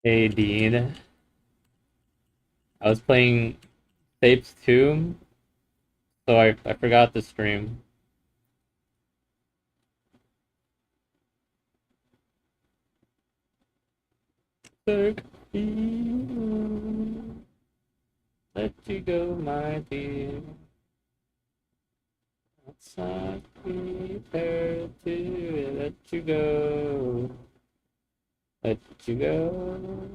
Hey Dean, I was playing Tapes 2, so I forgot to stream. Took you, let you go, my dear. It's not fair to let you go, let you go.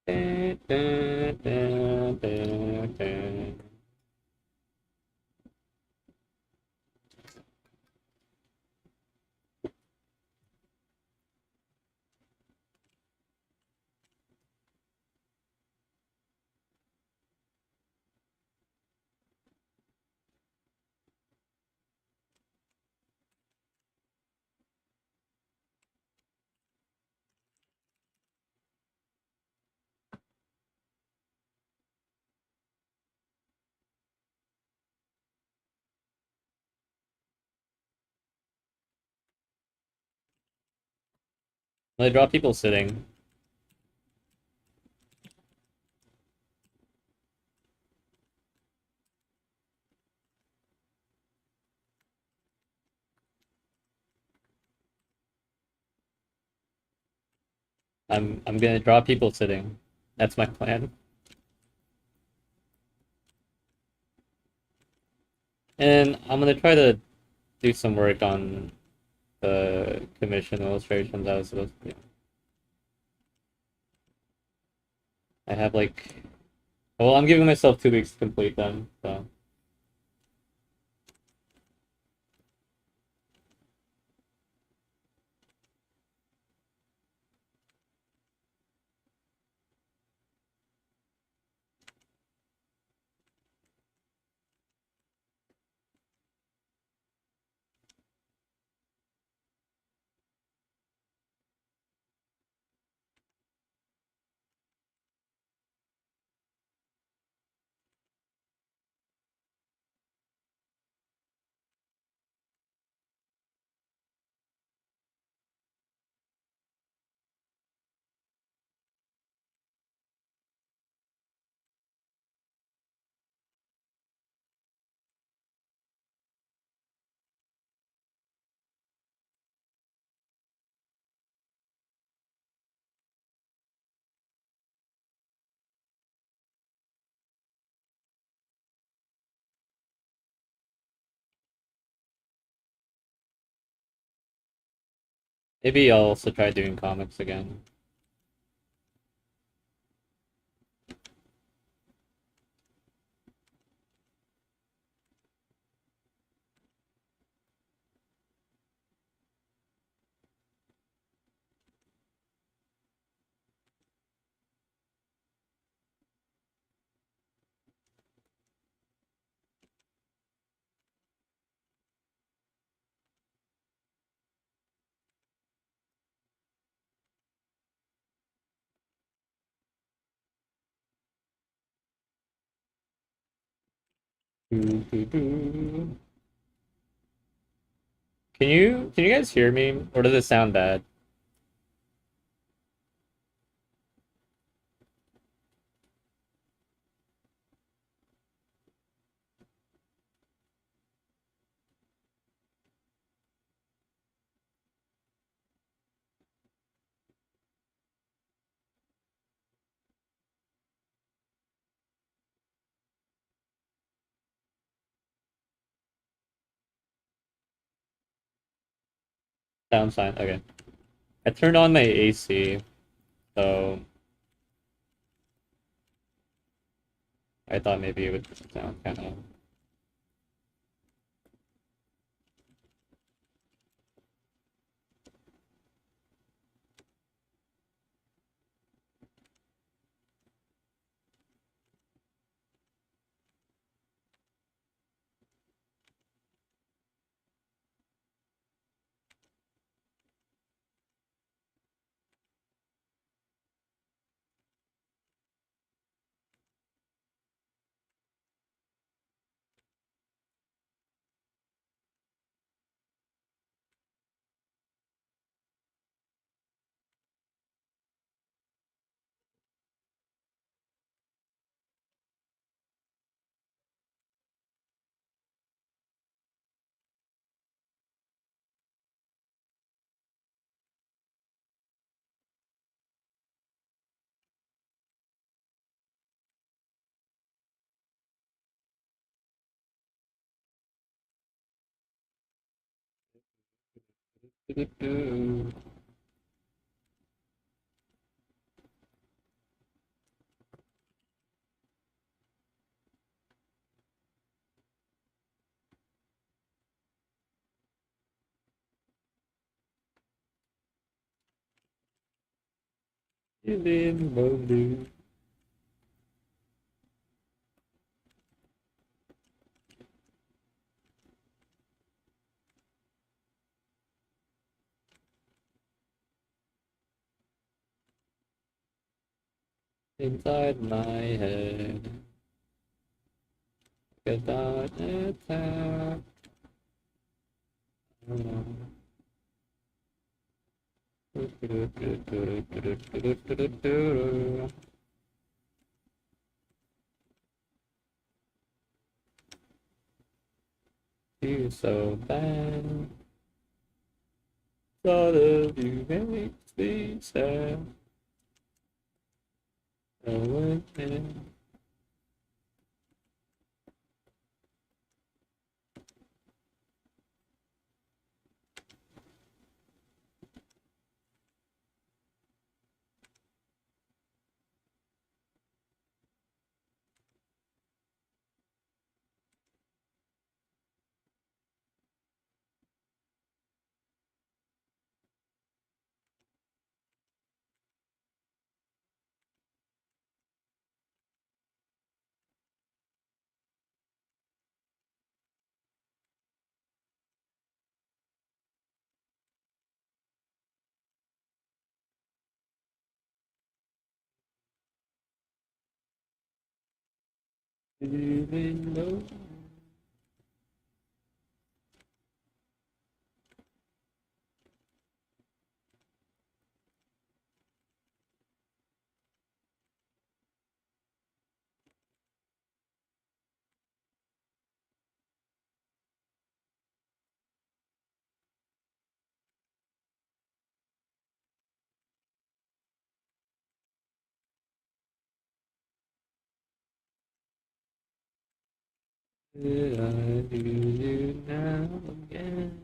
Dun, dun, dun, dun, dun. They draw people sitting. I'm gonna draw people sitting. That's my plan. And I'm gonna try to do some work on the commission illustrations I was supposed to do. I have like, well, I'm giving myself 2 weeks to complete them, so maybe I'll also try doing comics again. Doo, doo, doo. Can you guys hear me, or does it sound bad? Sounds fine. Okay. I turned on my AC, so I thought maybe it would sound kind of. Do-do-do. Do-do-do. Inside my head, get that attack. You so bad, thought of you makes me sad. No one can. Even though did I do you now again?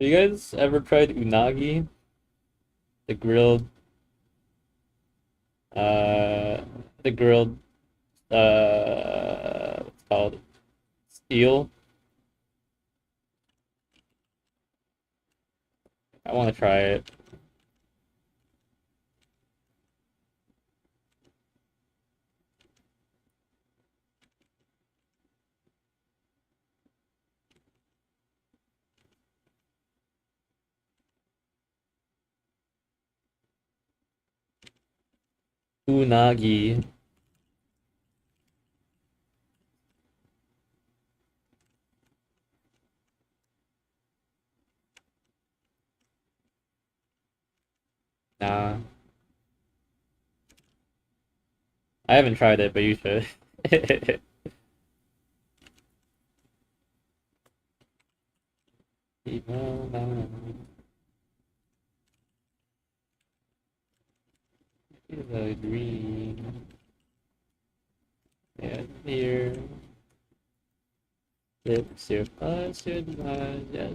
Have you guys ever tried unagi? The grilled, uh, the grilled, what's it called? Steel? I want to try it. Unagi. Nah, I haven't tried it, but you should. The green. And here. Lips your eyes, your eyes, yes.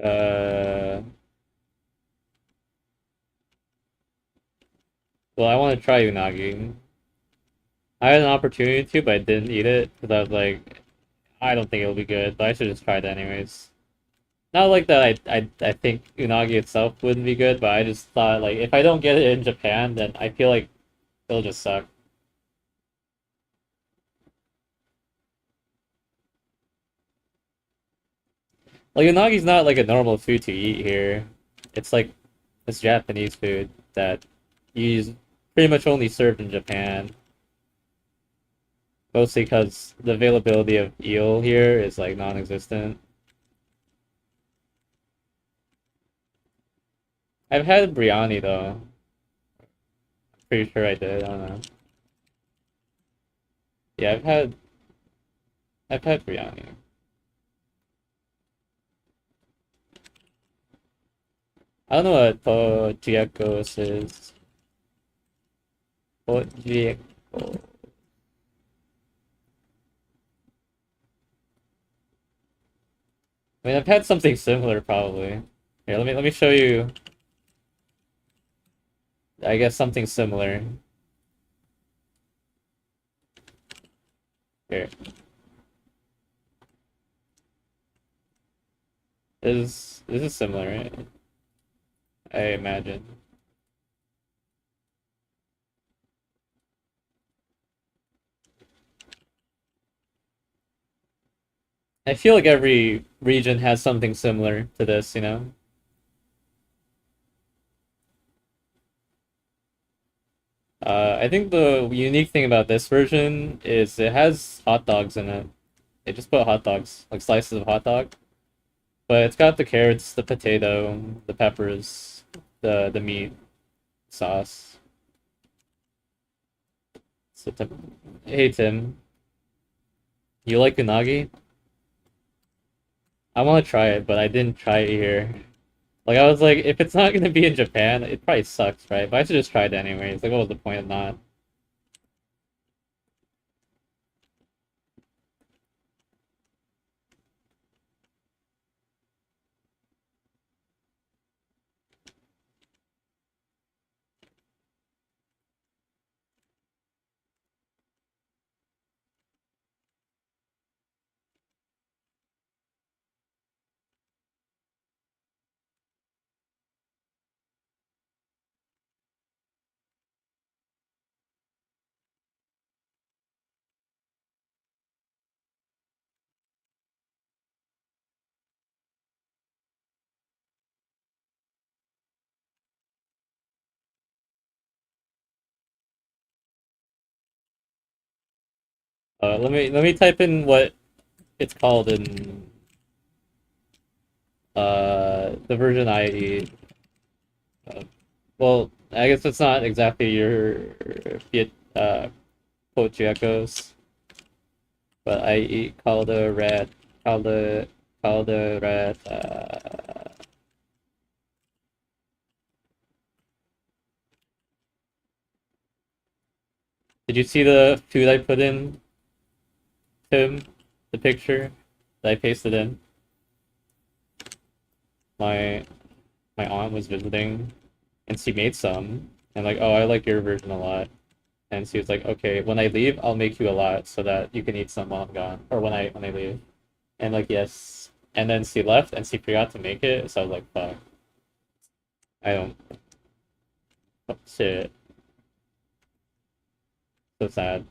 Uh, well, I want to try unagi. I had an opportunity to, but I didn't eat it because I was like, I don't think it'll be good, but I should just try it anyways. Not like that. I think unagi itself wouldn't be good, but I just thought like if I don't get it in Japan, then I feel like it'll just suck. Like unagi's not like a normal food to eat here. It's like it's Japanese food that is pretty much only served in Japan. Mostly because the availability of eel here is like non-existent. I've had biryani though. Pretty sure I did. I don't know. Yeah, I've had biryani. I don't know what Pojiakos is. Pojiako. I mean, I've had something similar probably. Here, let me show you. I guess something similar. Here, this is similar, right? I imagine. I feel like every region has something similar to this, you know? I think the unique thing about this version is it has hot dogs in it. They just put hot dogs, like slices of hot dog. But it's got the carrots, the potato, the peppers, the meat, sauce. So, hey Tim, you like unagi? I want to try it, but I didn't try it here. Like I was like, if it's not gonna be in Japan, it probably sucks, right? But I should just try it anyways. Like, what was the point of not? Let me type in what it's called in the version I eat. Uh, well, I guess it's not exactly your Viet Pochiacos, but I eat calda calda rat. Did you see the food I put in? Tim, the picture that I pasted in. My my aunt was visiting, and she made some. And like, oh, I like your version a lot. And she was like, okay, when I leave, I'll make you a lot so that you can eat some while I'm gone, or when I leave. And like, yes. And then she left, and she forgot to make it. So I was like, fuck, I don't. Oh, shit, so sad.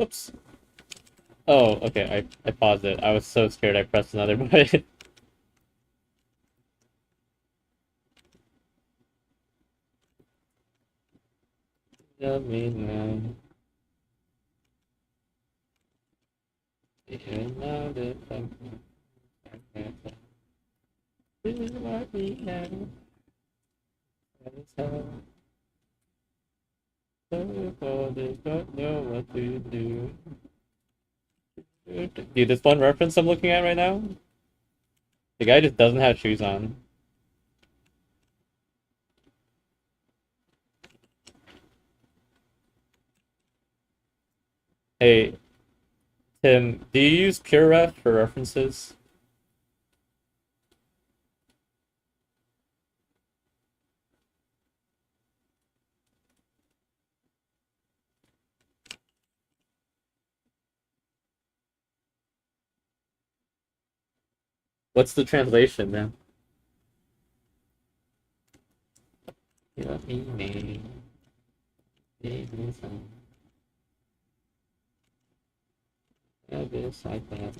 Oops. Oh, okay. I paused it. I was so scared I pressed another button. Tell me now. You're not a fucking- This is what we have. That's how the fathers don't know what to do. Dude, this one reference I'm looking at right now, the guy just doesn't have shoes on. Hey, Tim, do you use PureRef for references? What's the translation, man? You know, this, I that.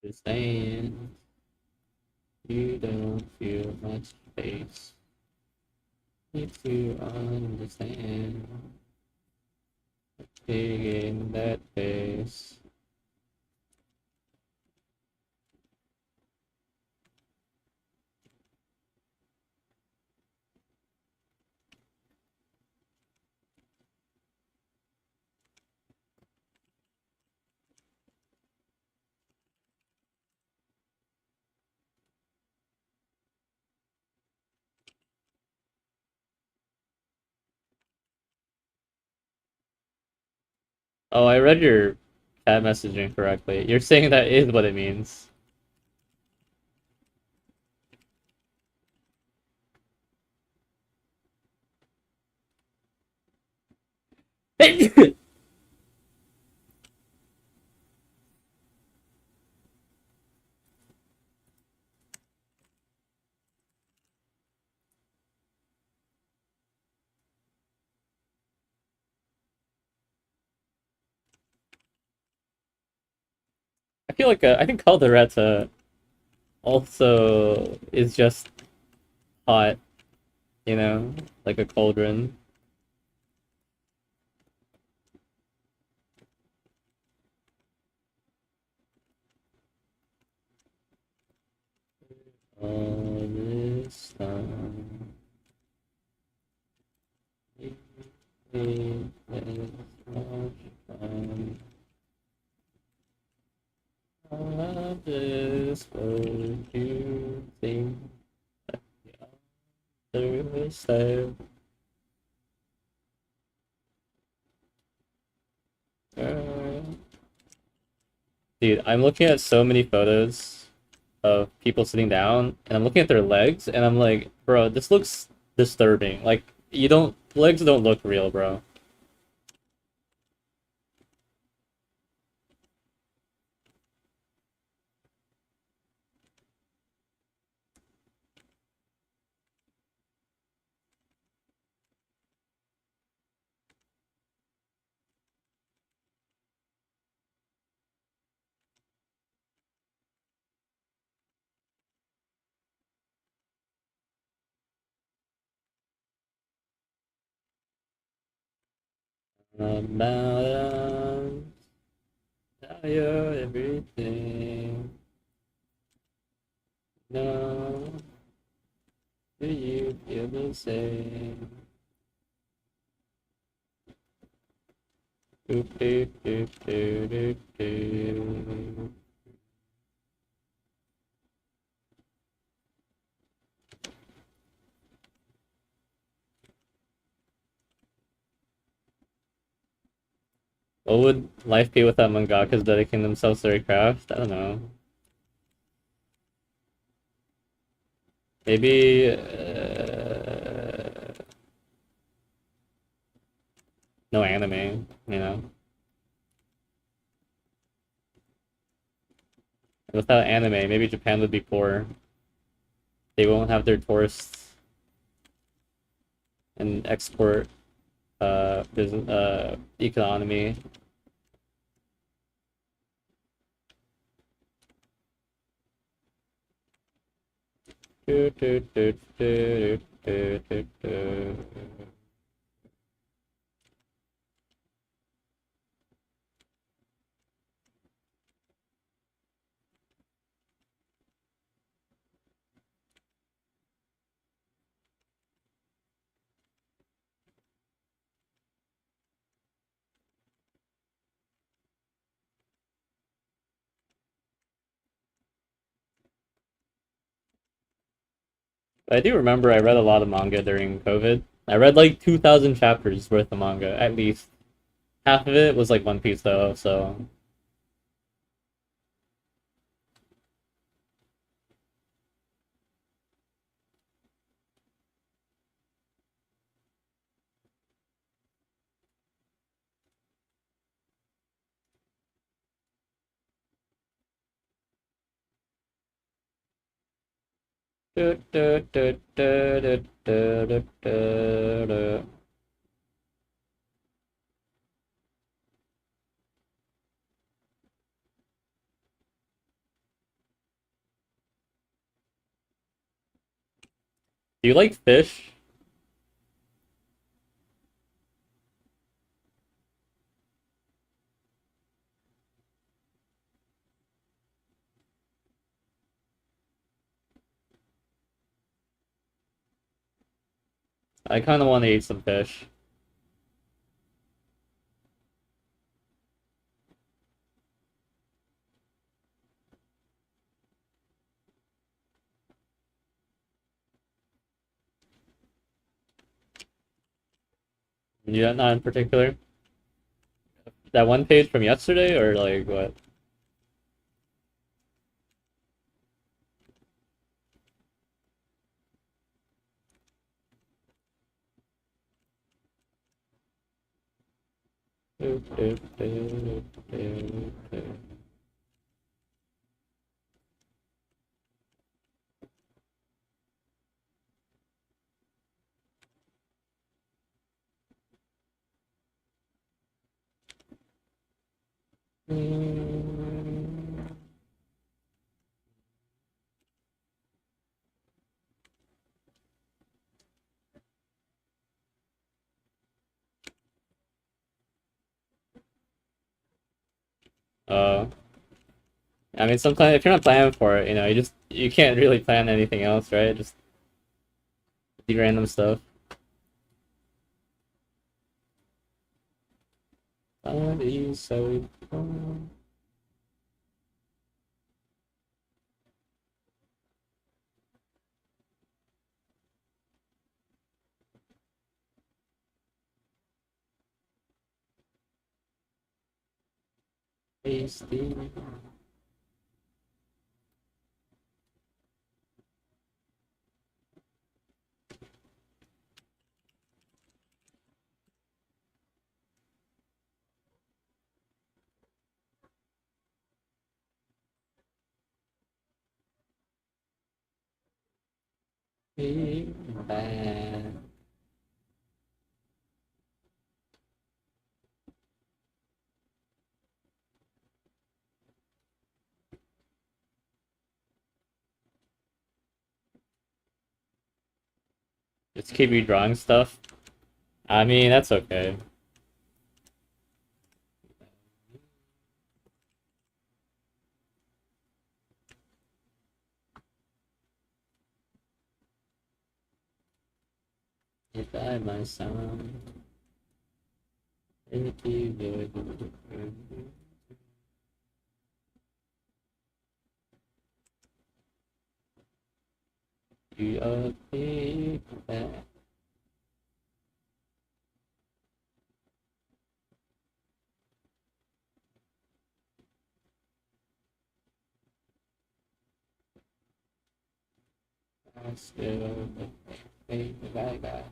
understand. You don't feel much space. Need to understand. Big in that face. Oh, I read your chat messaging correctly. You're saying that is what it means. I feel like I think Calderetta also is just hot, you know, like a cauldron. All this time, it is much fun. All of this, what you think the other side, girl. Dude, I'm looking at so many photos of people sitting down, and I'm looking at their legs, and I'm like, bro, this looks disturbing. Like, you don't, legs don't look real, bro. About tell you everything. No, do you feel the same? Doop, doop, doop, doop, doop, doop. What would life be without mangakas dedicating themselves to their craft? I don't know. Maybe no anime, you know? Without anime, maybe Japan would be poor. They won't have their tourists and export business economy. Do, do, do, do, do, do, do. But I do remember I read a lot of manga during COVID. I read like 2,000 chapters worth of manga, at least. Half of it was like One Piece though, so. Do, do, do, do, do, do, do, do, do. Do you like fish? I kind of want to eat some fish. Yeah, not in particular. That one page from yesterday, or like what? Uh, I mean, sometimes if you're not planning for it, you can't really plan anything else, right? Just do random stuff. Body so cold. Tasty. Bad. Just keep redrawing stuff. I mean, that's okay. If I my son, if you good. You are big bad. I still big bad.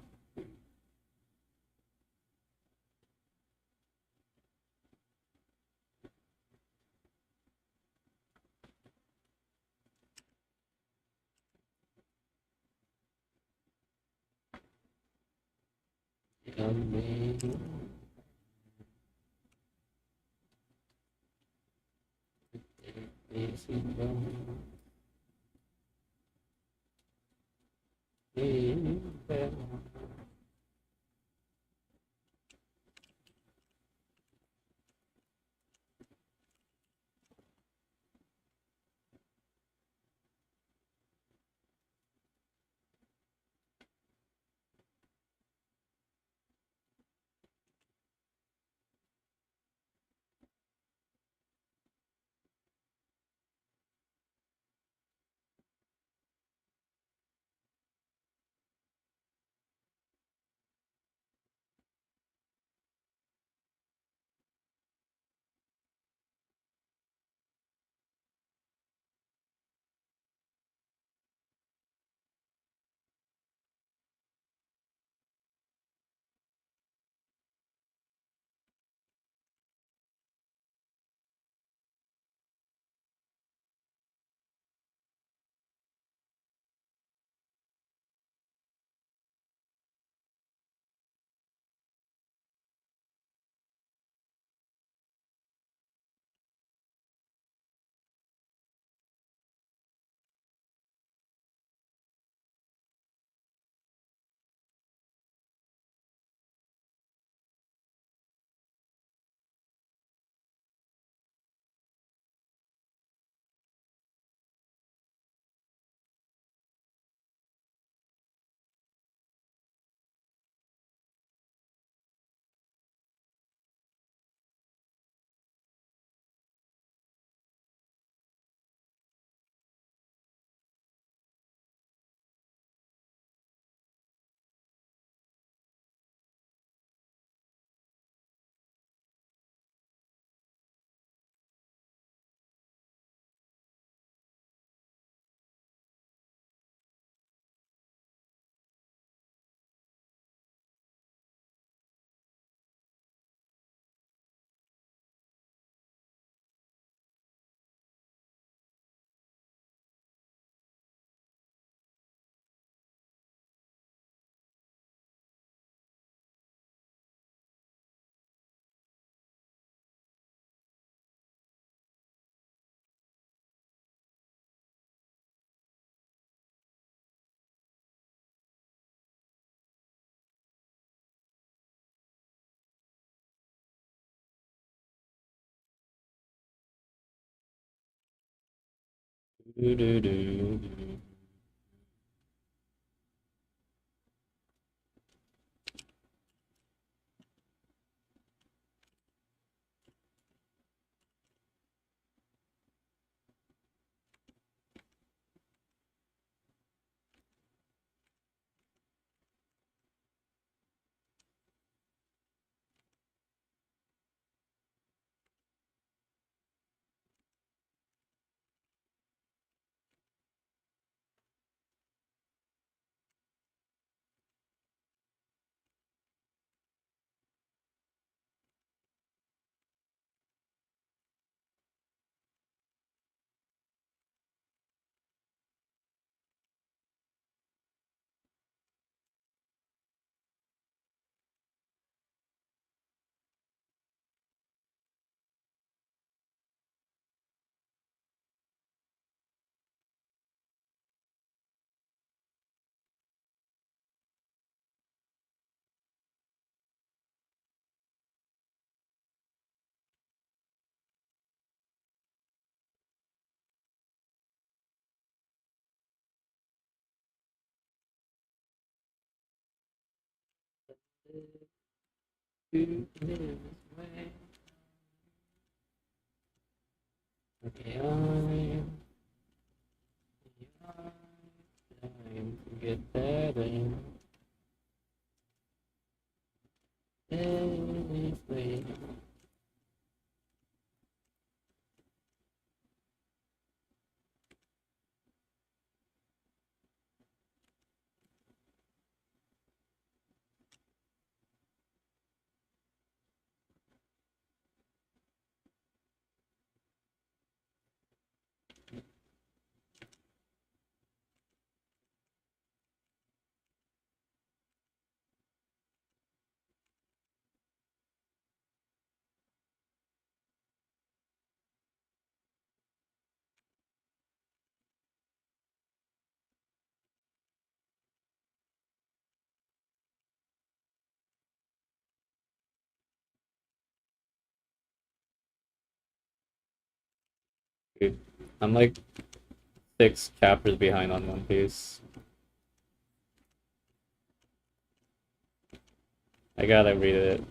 Do, do, do, do. Do this way. Okay, time to get better. This way. Dude, I'm like 6 chapters behind on One Piece. I gotta read it.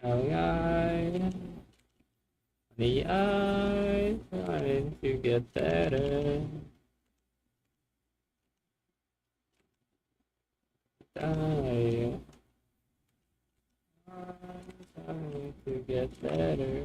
I, the eye, trying to get better. I, trying to get better.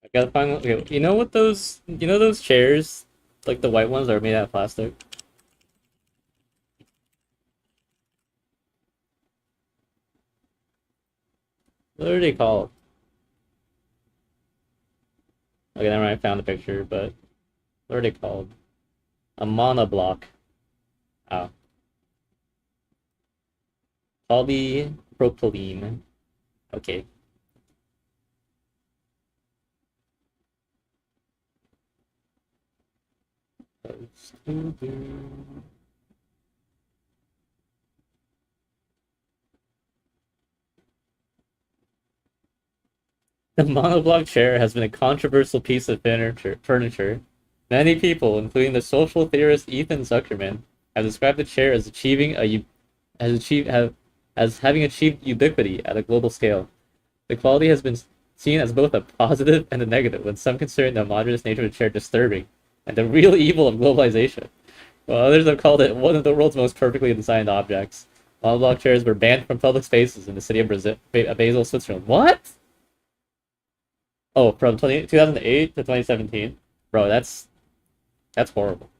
I gotta find. Okay, you know what those? You know those chairs, like the white ones, that are made out of plastic. What are they called? Okay, never mind. I found the picture, but what are they called? A monoblock. Oh, Polypropylene. Okay. The monoblock chair has been a controversial piece of furniture. Many people, including the social theorist Ethan Zuckerman, have described the chair as achieving a has achieved have as having achieved ubiquity at a global scale. The quality has been seen as both a positive and a negative, with some considering the homogeneous nature of the chair disturbing and the real evil of globalization. While others have called it one of the world's most perfectly designed objects. Monoblock chairs were banned from public spaces in the city of Basel, Switzerland. What? Oh, from 2008 to 2017? Bro, that's horrible.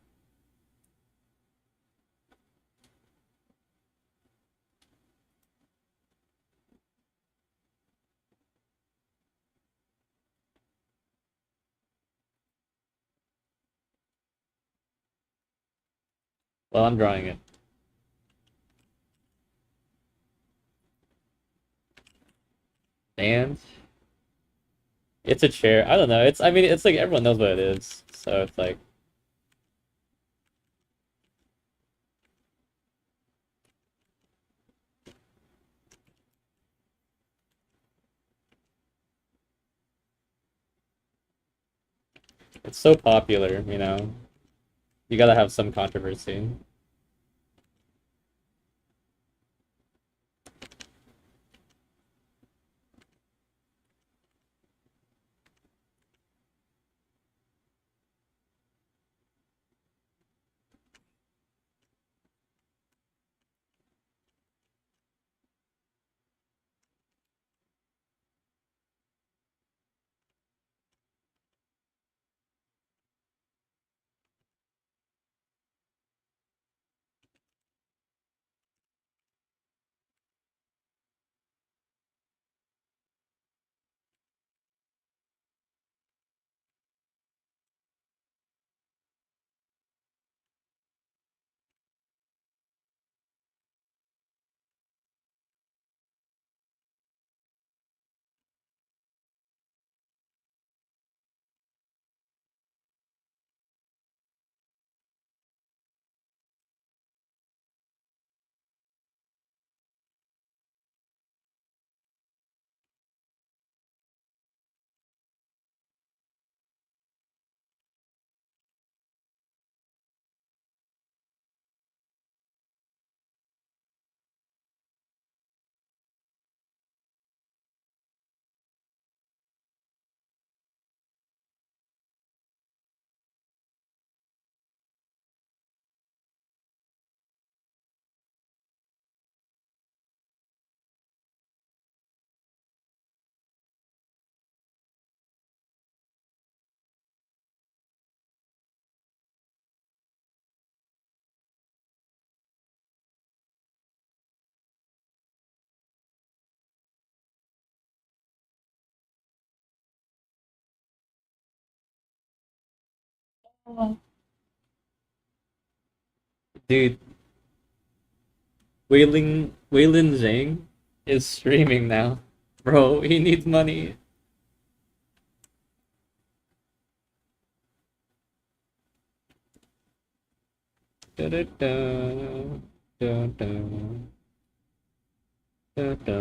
Well, I'm drawing it. And it's a chair. I don't know. I mean, it's like everyone knows what it is. So it's like, it's so popular, you know. You gotta have some controversy. Dude, Weilin Zhang is streaming now. Bro, he needs money. Da da da da da da da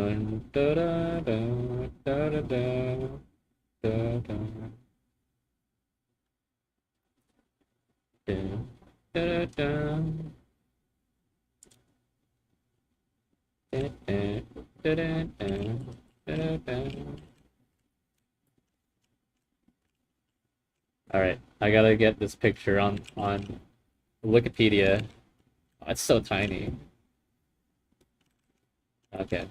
da da da da da da da da All right, I gotta get this picture on Wikipedia. Oh, it's so tiny. Okay.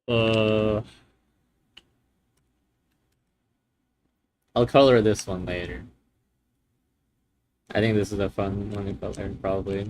Uh, I'll color this one later. I think this is a fun one to color, probably.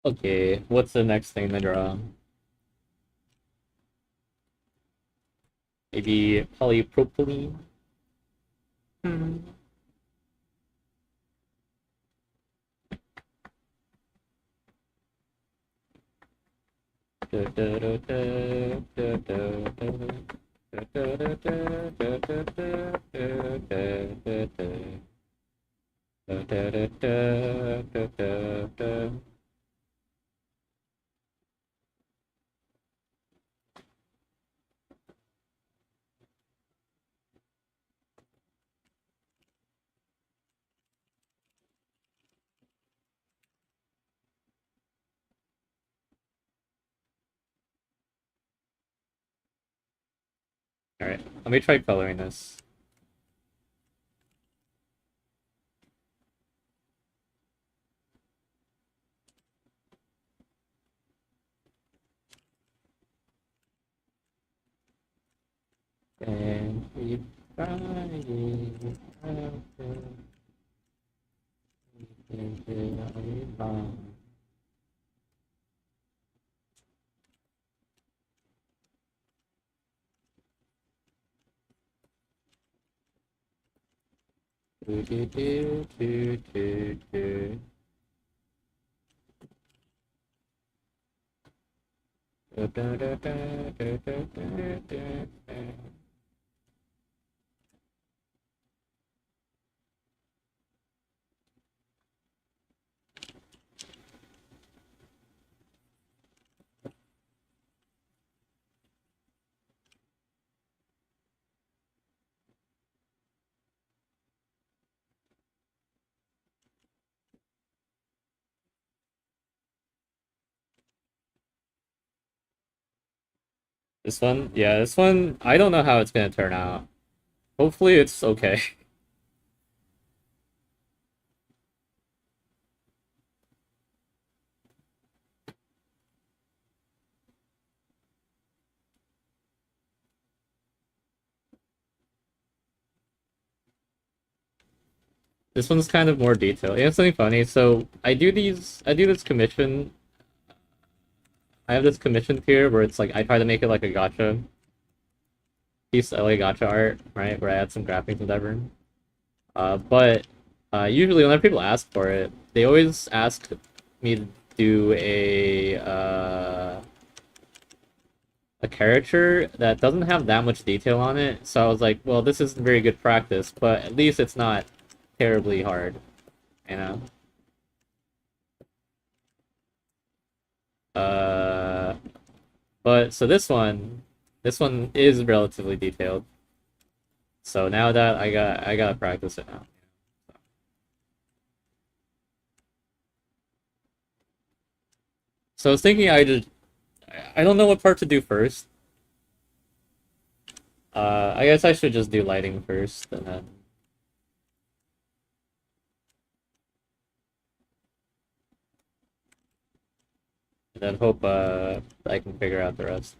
Okay, what's the next thing to draw? Maybe polypropylene? Hmm. Alright, let me try coloring this. And we This one, yeah, this one, I don't know how it's gonna turn out. Hopefully it's okay. This one's kind of more detailed. Yeah, it's something funny. So I do this commission. I have this commission tier where it's like I try to make it like a gacha piece, like gacha art, right? Where I add some graphics and whatever. But usually whenever people ask for it, they always ask me to do a character that doesn't have that much detail on it. So I was like, well, this isn't very good practice, but at least it's not terribly hard, you know? Uh, but so this one is relatively detailed. So now that I gotta practice it now. So I was thinking I don't know what part to do first. I guess I should just do lighting first, and then hope I can figure out the rest.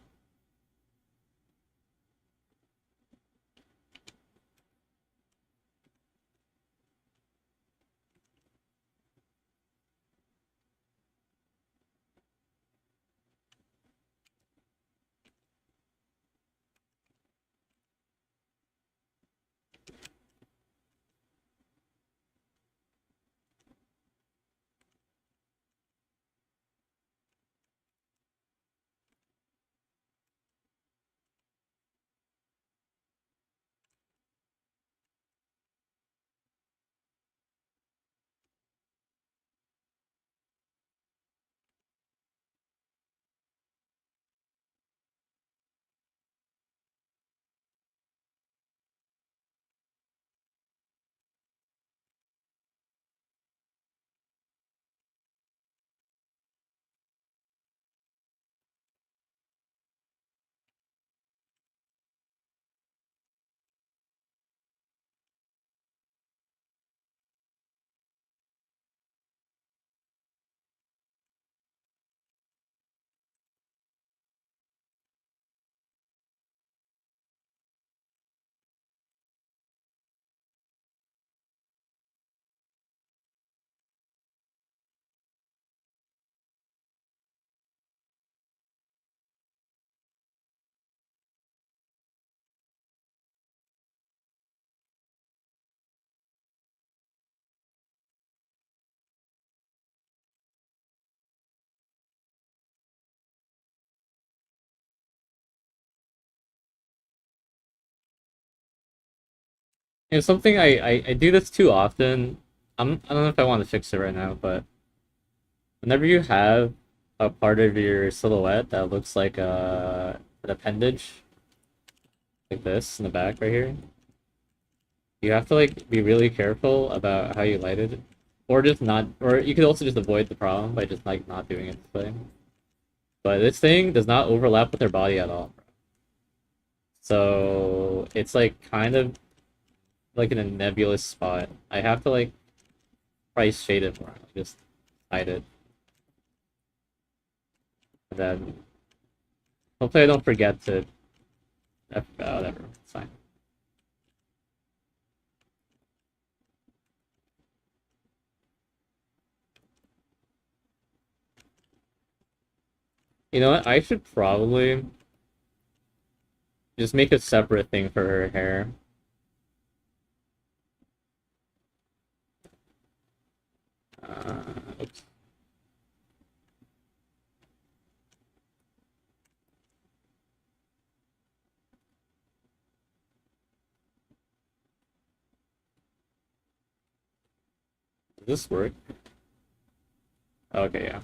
It's something I do this too often. I don't know if I want to fix it right now, but whenever you have a part of your silhouette that looks like an appendage, like this in the back right here, you have to like be really careful about how you light it, or just not, or you could also just avoid the problem by just like not doing it this way. But this thing does not overlap with their body at all, so it's like kind of like in a nebulous spot. I have to like price shade it more, like, just hide it, and then hopefully I don't forget to. Whatever, it's fine. You know what? I should probably just make a separate thing for her hair. Oops. Does this work? Okay, yeah.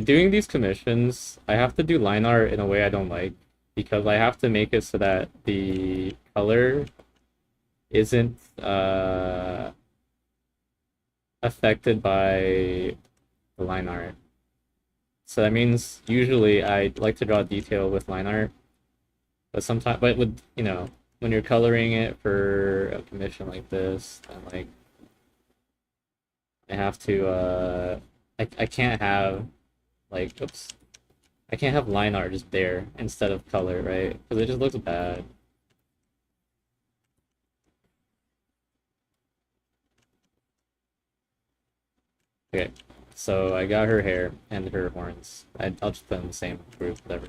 Doing these commissions, I have to do line art in a way I don't like because I have to make it so that the color isn't affected by the line art. So that means usually I like to draw detail with line art, but sometimes, but with when you're coloring it for a commission like this, then like I have to I can't have like oops I can't have line art just there instead of color, right? Because it just looks bad. Okay, so I got her hair and her horns. I'll just put them in the same group, whatever.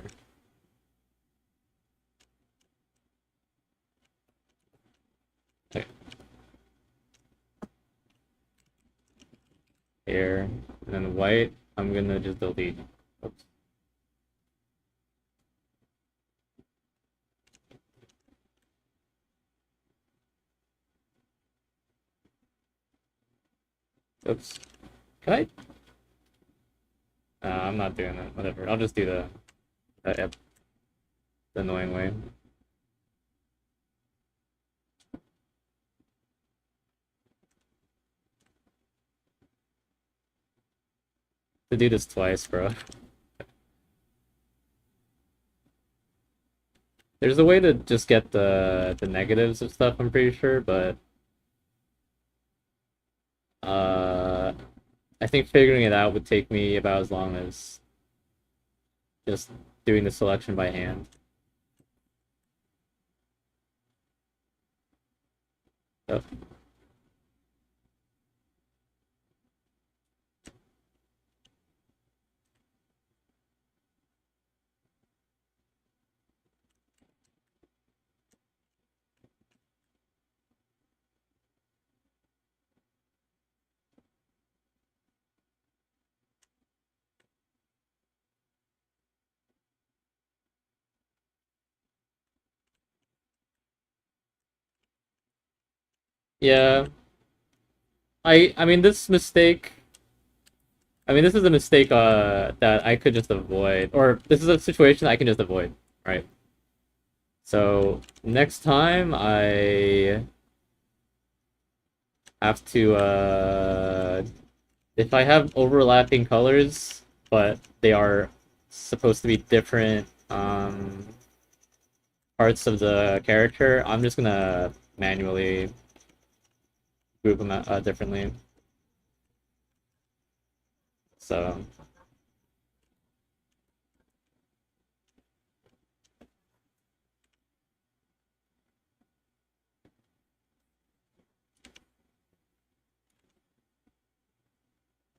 Okay, hair, and then white, I'm gonna just delete. Oops. Oops. Can I? I'm not doing that. Whatever. I'll just do the annoying way. To do this twice, bro. There's a way to just get the negatives of stuff, I'm pretty sure, but uh I think figuring it out would take me about as long as just doing the selection by hand. So, yeah, I mean this mistake. I mean this is a mistake that I could just avoid, or this is a situation I can just avoid, right? So next time I have to if I have overlapping colors, but they are supposed to be different parts of the character, I'm just gonna manually group them differently. So,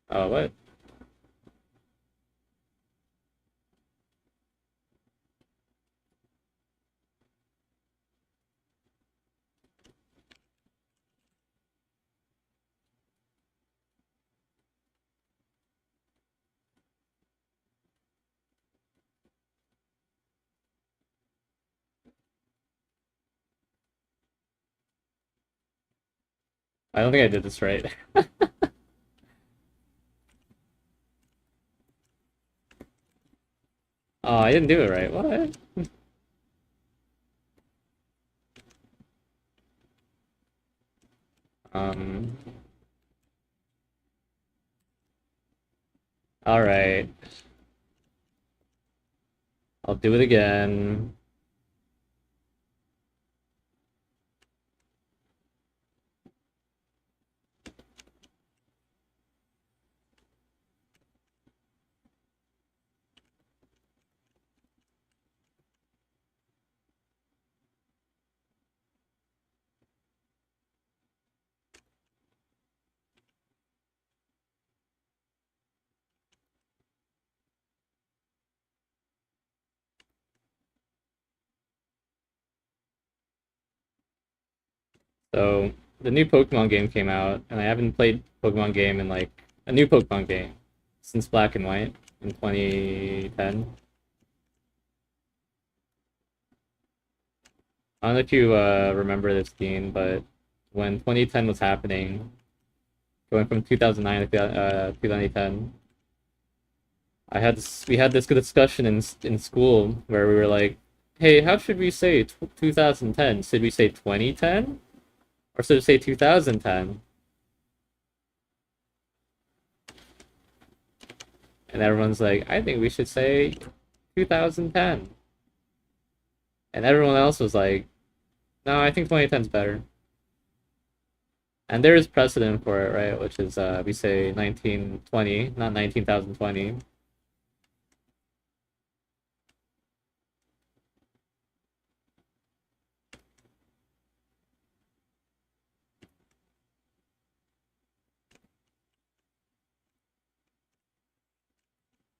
oh, what? I don't think I did this right. Oh, I didn't do it right. What? Um, all right. I'll do it again. So, the new Pokemon game came out, and I haven't played Pokemon game in like a new Pokemon game since Black and White in 2010. I don't know if you remember this game, but when 2010 was happening, going from 2009 to 2010, we had this good discussion in school where we were like, "Hey, how should we say 2010? Should we say 2010 or should we say 2010?" And everyone's like, "I think we should say 2010." And everyone else was like, "No, I think 2010's better." And there is precedent for it, right? Which is we say 1920, not 19,020.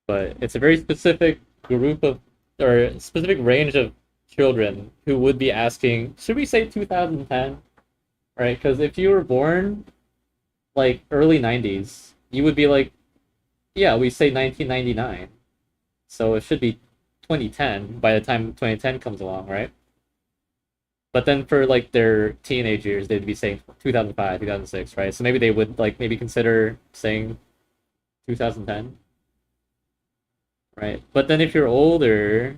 But it's a very specific group of or specific range of children who would be asking, should we say 2010? Right? Because if you were born like early 90s, you would be like, yeah, we say 1999. So it should be 2010 by the time 2010 comes along, right? But then for like their teenage years, they'd be saying 2005, 2006, right? So maybe they would like maybe consider saying 2010, right? But then if you're older,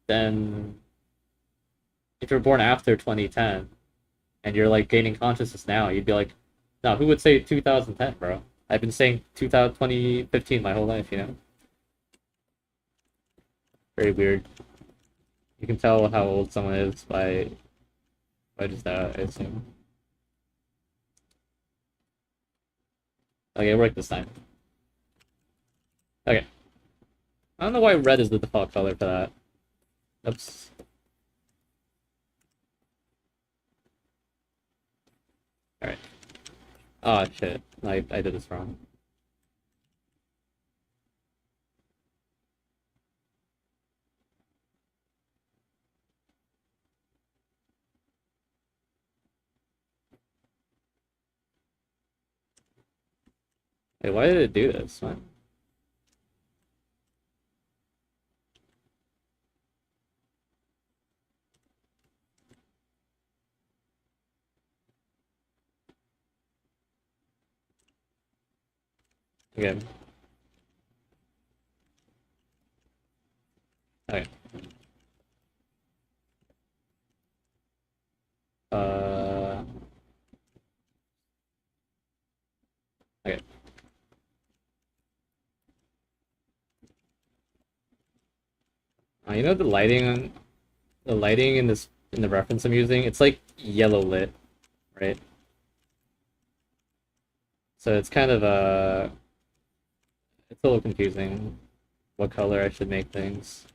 then if you're born after 2010 and you're like gaining consciousness now, you'd be like, no, who would say 2010, bro? I've been saying 2015 my whole life, you know? Very weird. You can tell how old someone is by just that, I assume. Okay, it worked this time. Okay. I don't know why red is the default color for that. Oops. Alright. Oh shit. I did this wrong. Wait, why did it do this? What? Okay. Okay. Uh okay. You know the lighting on the lighting in this in the reference I'm using, it's like yellow lit, right? So it's kind of it's a little confusing what color I should make things.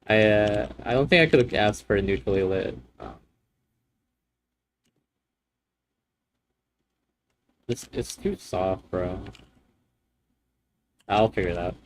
I don't think I could have asked for a neutrally lit. This it's too soft, bro. I'll figure it out.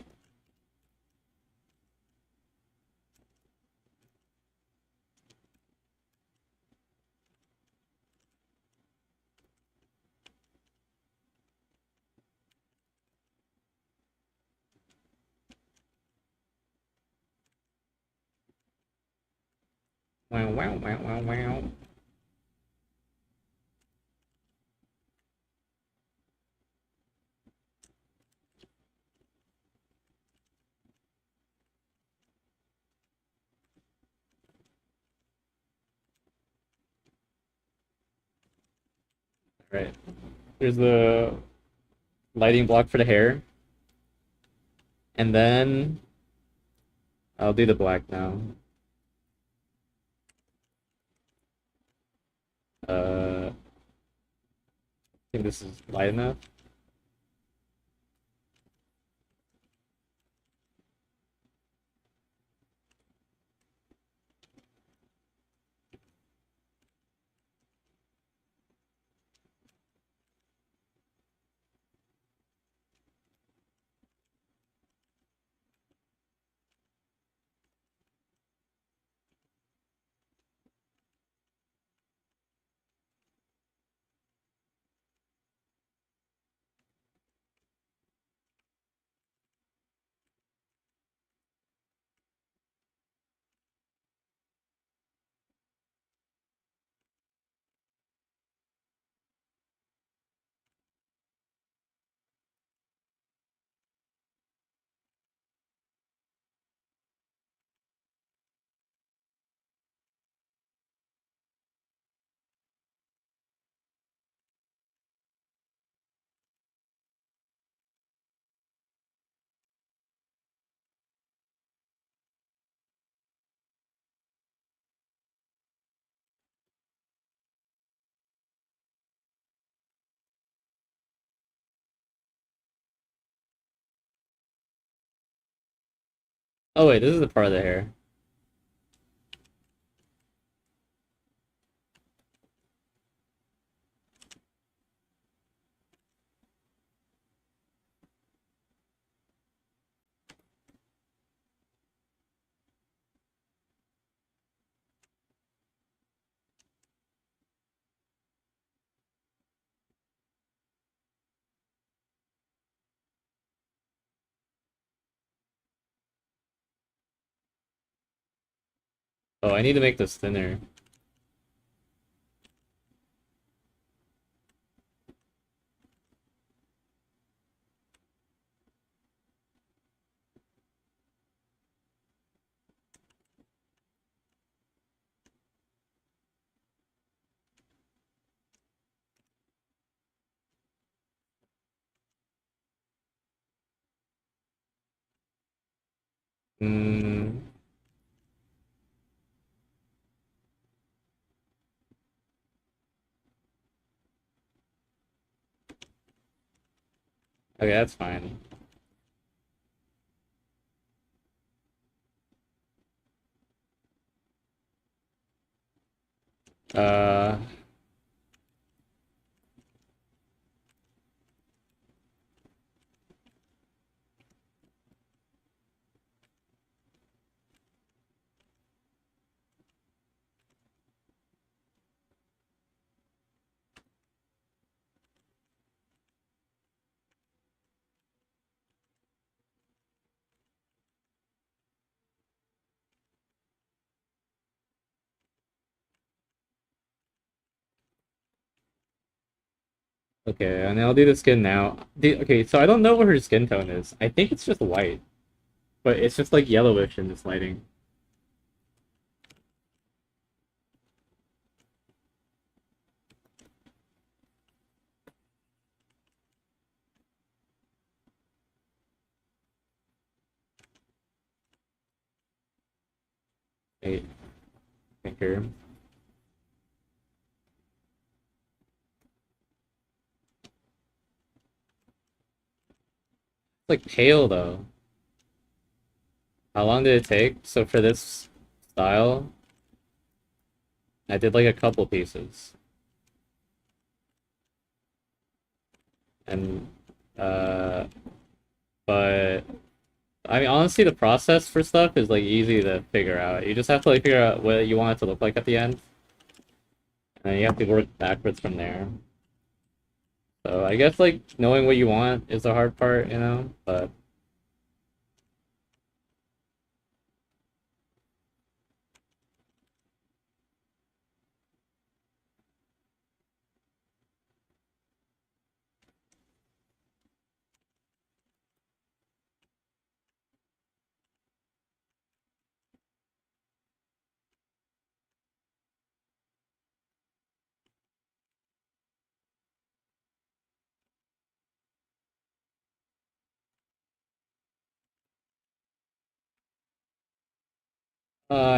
Wow, wow, wow, wow, wow. All right. There's the lighting block for the hair, and then I'll do the black now. I think this is light enough. Oh wait, this is the part of the hair. Oh, I need to make this thinner. Mm, okay, that's fine. Uh, okay, and I'll do the skin now. Okay, so I don't know what her skin tone is. I think it's just white, but it's just like yellowish in this lighting. Wait, thinker. It's like pale though. How long did it take? So for this style, I did like a couple pieces. And uh but I mean honestly the process for stuff is like easy to figure out. You just have to like figure out what you want it to look like at the end. And you have to work backwards from there. So I guess like knowing what you want is the hard part, you know? But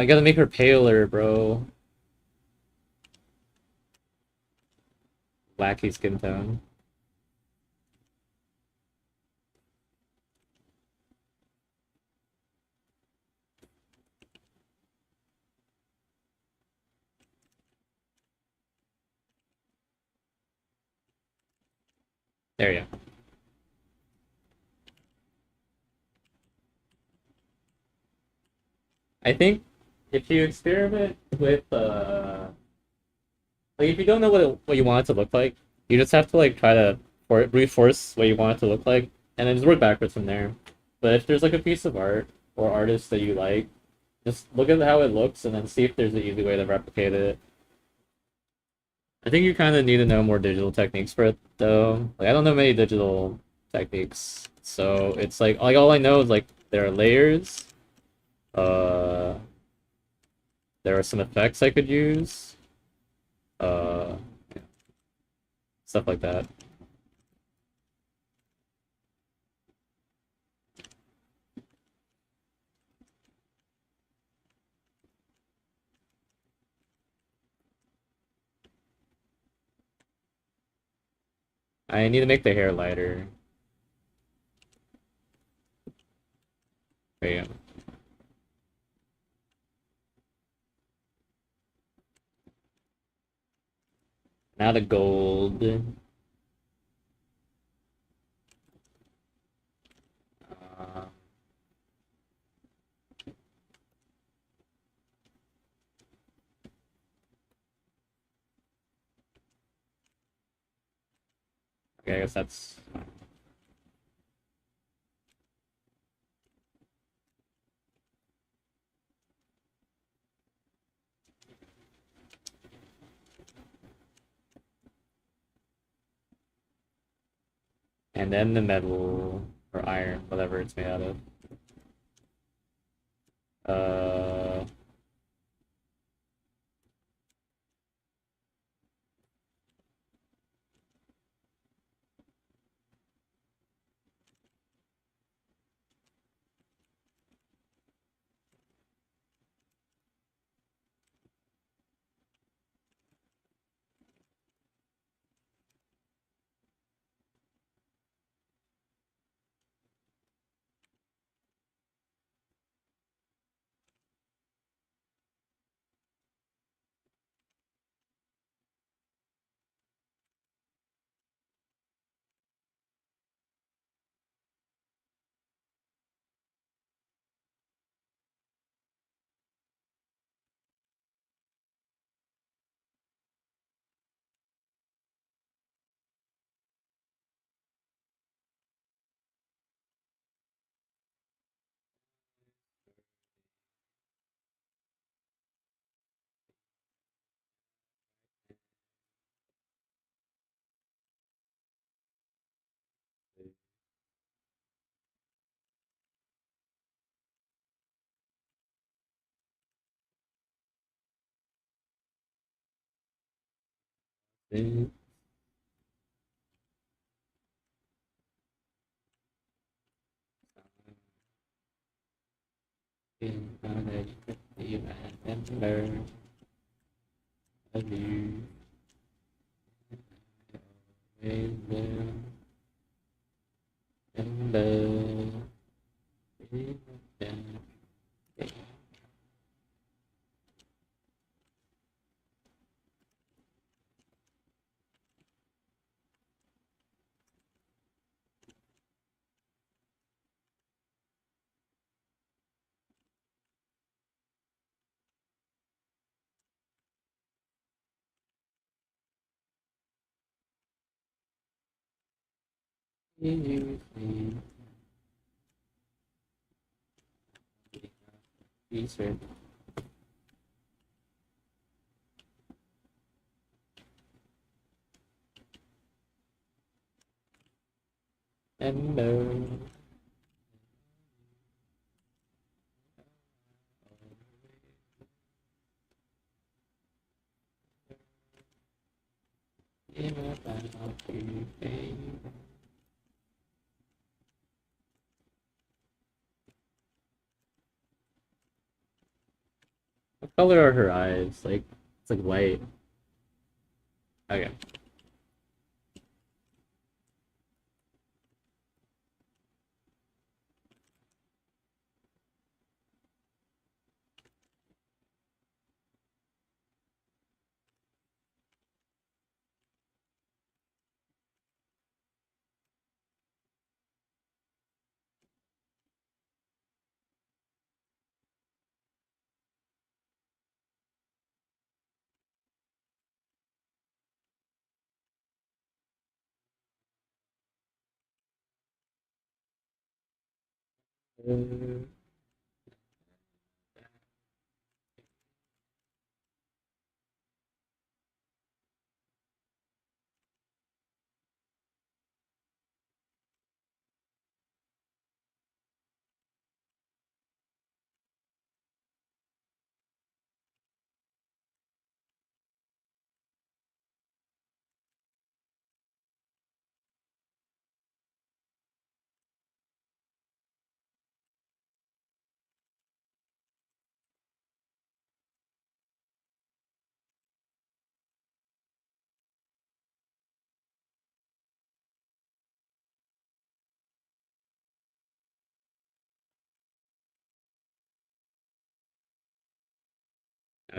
I gotta make her paler, bro. Wacky skin tone. There you go. I think if you experiment with like if you don't know what you want it to look like, you just have to like try to reinforce what you want it to look like, and then just work backwards from there. But if there's like a piece of art or artist that you like, just look at how it looks and then see if there's an easy way to replicate it. I think you kind of need to know more digital techniques for it though. Like I don't know many digital techniques, so it's like all I know is like there are layers. Uh, there are some effects I could use. Uh, stuff like that. I need to make the hair lighter. There you go. Now the gold. Okay, I guess that's and then the metal or iron, whatever it's made out of. Uh, yeah, Research. Hello. What color are her eyes? Like, it's like white. Okay.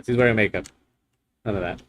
She's wearing makeup. None of that.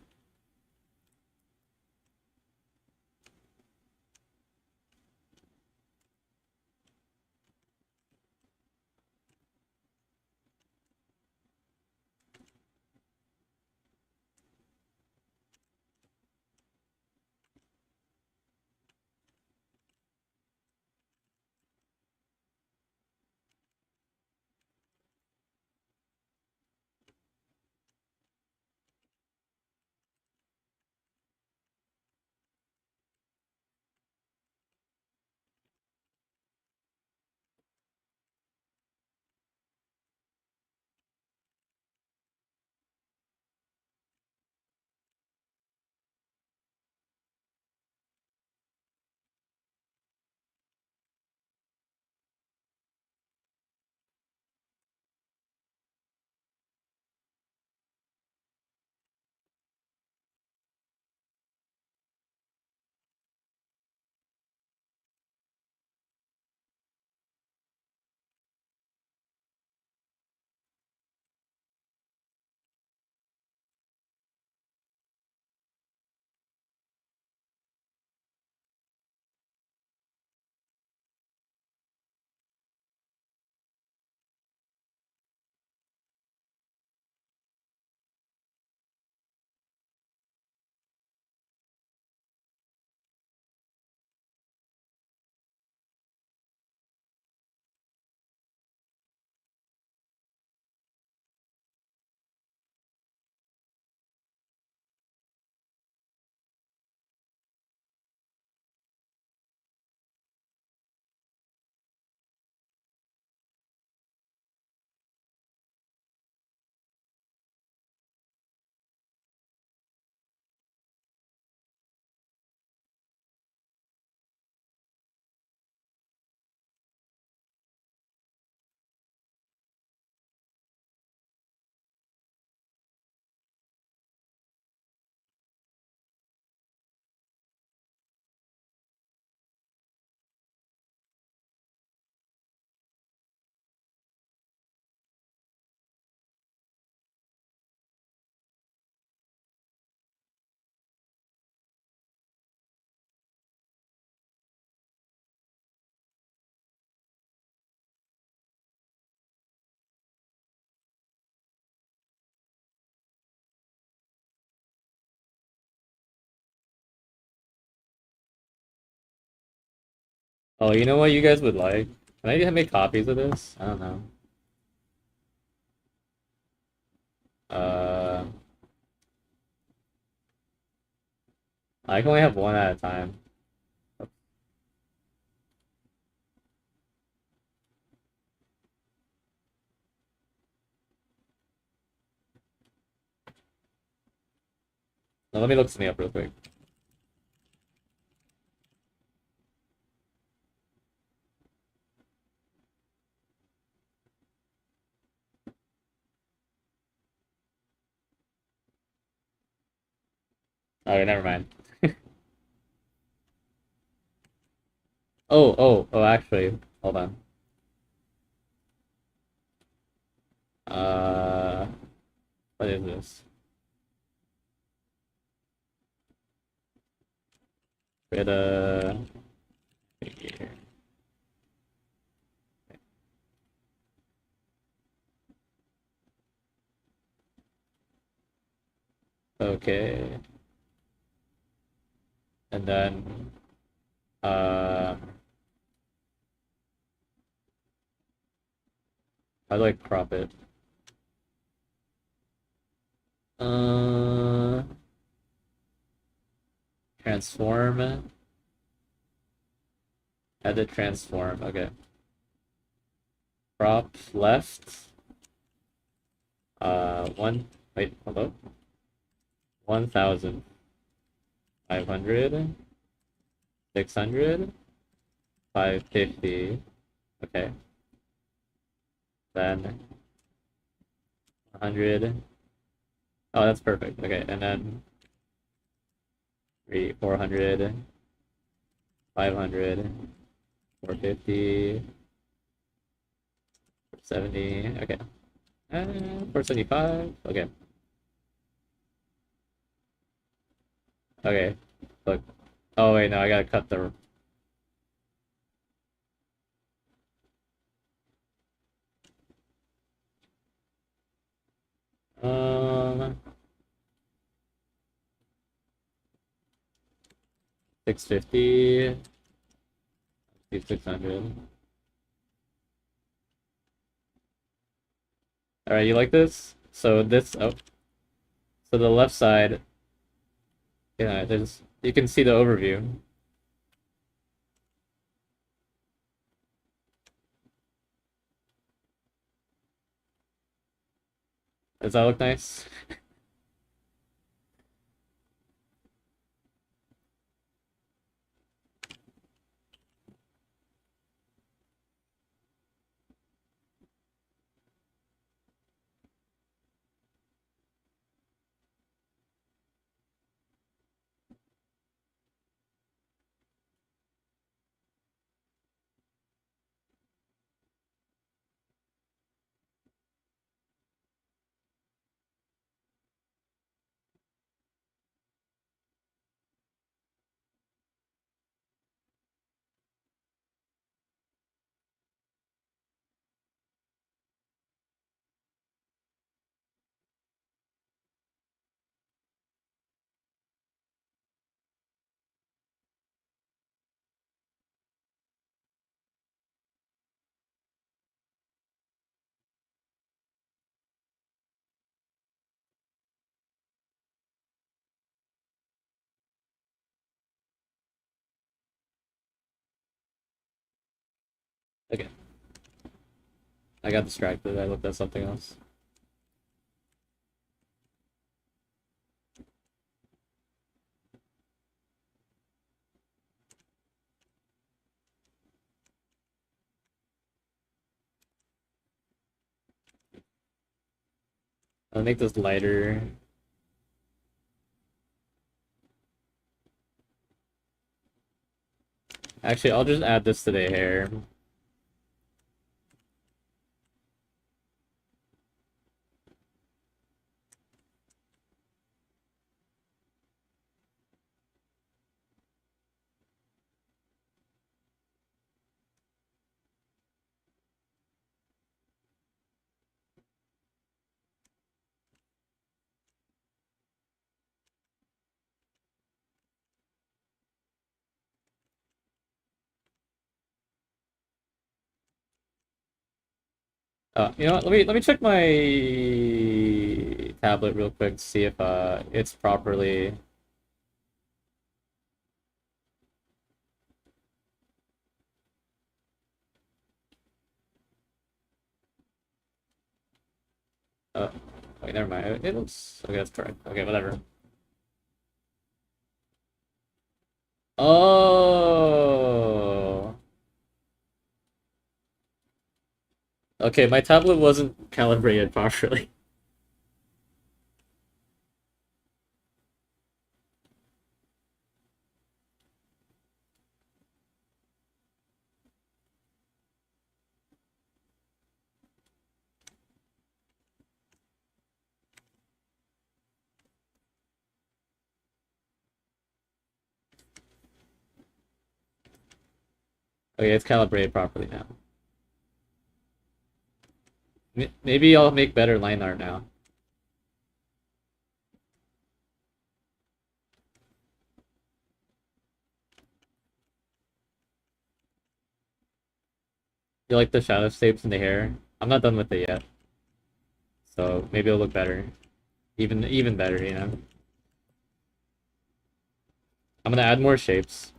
Oh, you know what you guys would like? Can I make copies of this? I don't know. Uh, I can only have one at a time. Now, let me look something up real quick. Okay, never mind. Oh, actually, hold on. Uh, what is this? Bit figure. Okay, and then uh, how do I crop it? Uh, transform. Edit transform. Okay. Crop left. One. Wait, hello. 1,500. 600. 550. Okay. Then 100. Oh, that's perfect. Okay, and then 400. 500. 450. 470. Okay. And 475. Okay. Okay. Look. Oh wait, no, I gotta cut the. Um. 650. 600. All right, you like this? So this. Oh, so the left side. Yeah, there's. You can see the overview. Does that look nice? Okay. I got distracted. I looked at something else. I'll make this lighter. Actually, I'll just add this to the hair. You know what? Let me check my tablet real quick to see if it's properly. Uh, Wait, never mind. It looks okay. That's correct. Okay, whatever. Oh. Okay, my tablet wasn't calibrated properly. Okay, it's calibrated properly now. Maybe I'll make better line art now. You like the shadow shapes in the hair? I'm not done with it yet, so maybe it'll look better. Even better, you know. I'm gonna add more shapes.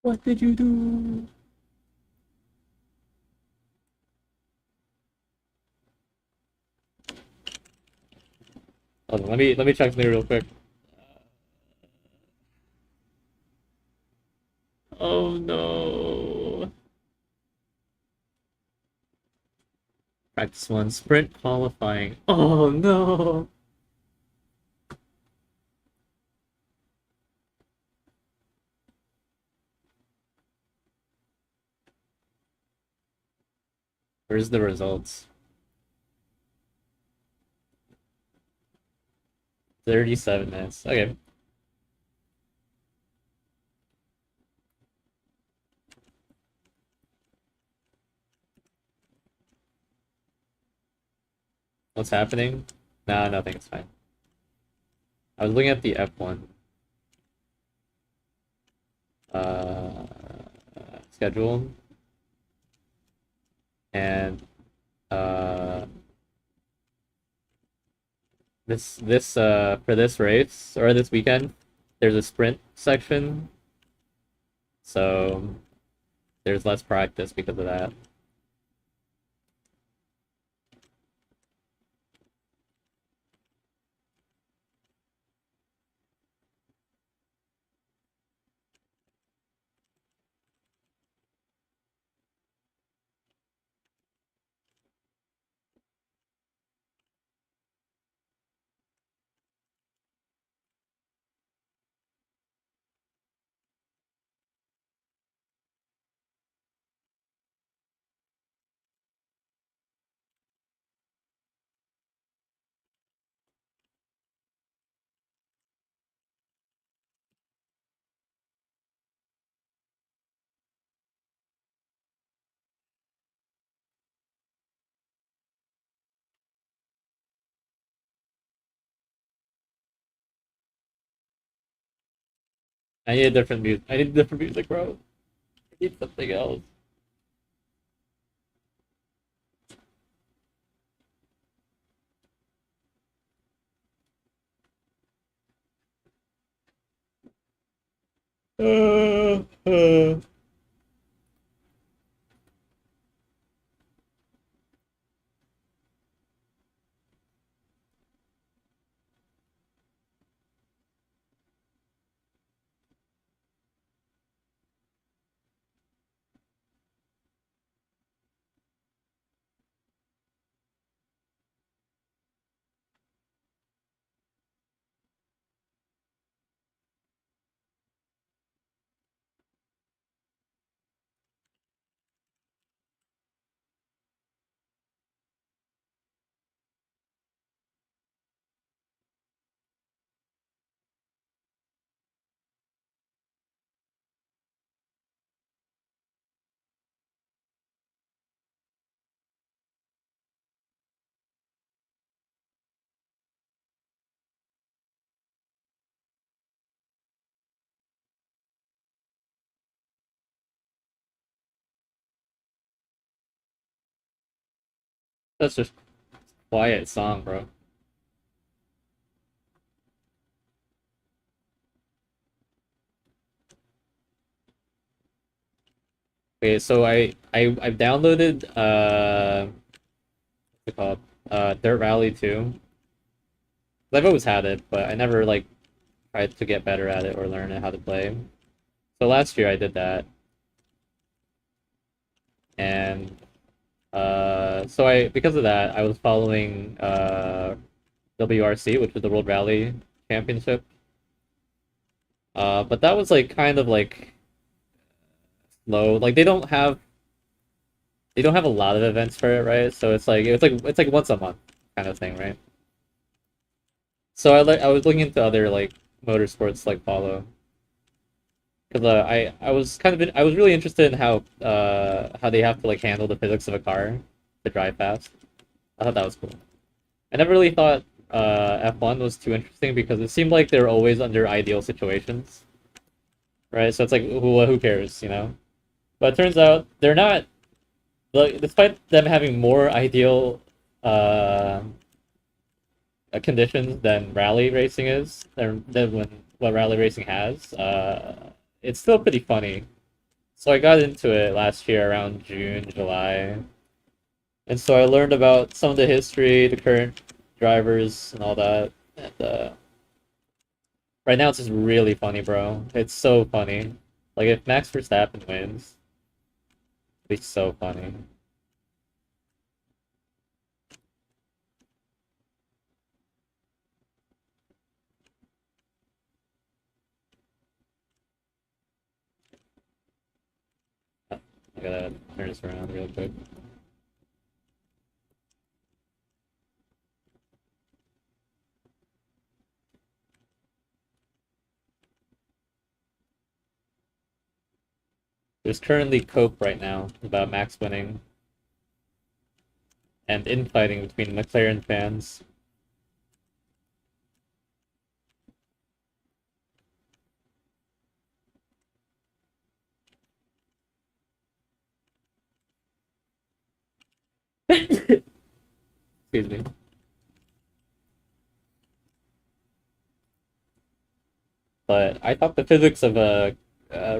What did you do? Hold on, let me check something real quick. Oh no. Practice one, sprint qualifying. Oh no. Where's the results? 37 minutes. Okay. What's happening? Nah, nothing. It's fine. I was looking at the F1 uh, schedule, and uh, this for this race or this weekend, there's a sprint section, so there's less practice because of that. I need a different music. I need different music, bro. I need something else. uh. That's just quiet song, bro. Okay, so I've downloaded what's it called? Dirt Rally 2. I've always had it, but I never like tried to get better at it or learn how to play. So last year I did that, and so I because of that I was following WRC, which is the World Rally Championship. But that was like kind of like slow. Like they don't have a lot of events for it, right? So it's like once a month kind of thing, right? So I was looking into other like motorsports like follow because I was I was really interested in how they have to like handle the physics of a car to drive fast. I thought that was cool. I never really thought F1 was too interesting because it seemed like they're always under ideal situations, right? So it's like who cares, you know? But it turns out they're not. Like, despite them having more ideal uh, conditions than rally racing is, than when what rally racing has, it's still pretty funny. So I got into it last year around June, July, and so I learned about some of the history, the current drivers, and all that. And right now, it's just really funny, bro. It's so funny. Like if Max Verstappen wins, it'd be so funny. I gotta turn this around real quick. There's currently cope right now about Max winning and infighting between McLaren fans. Excuse me. But I thought the physics of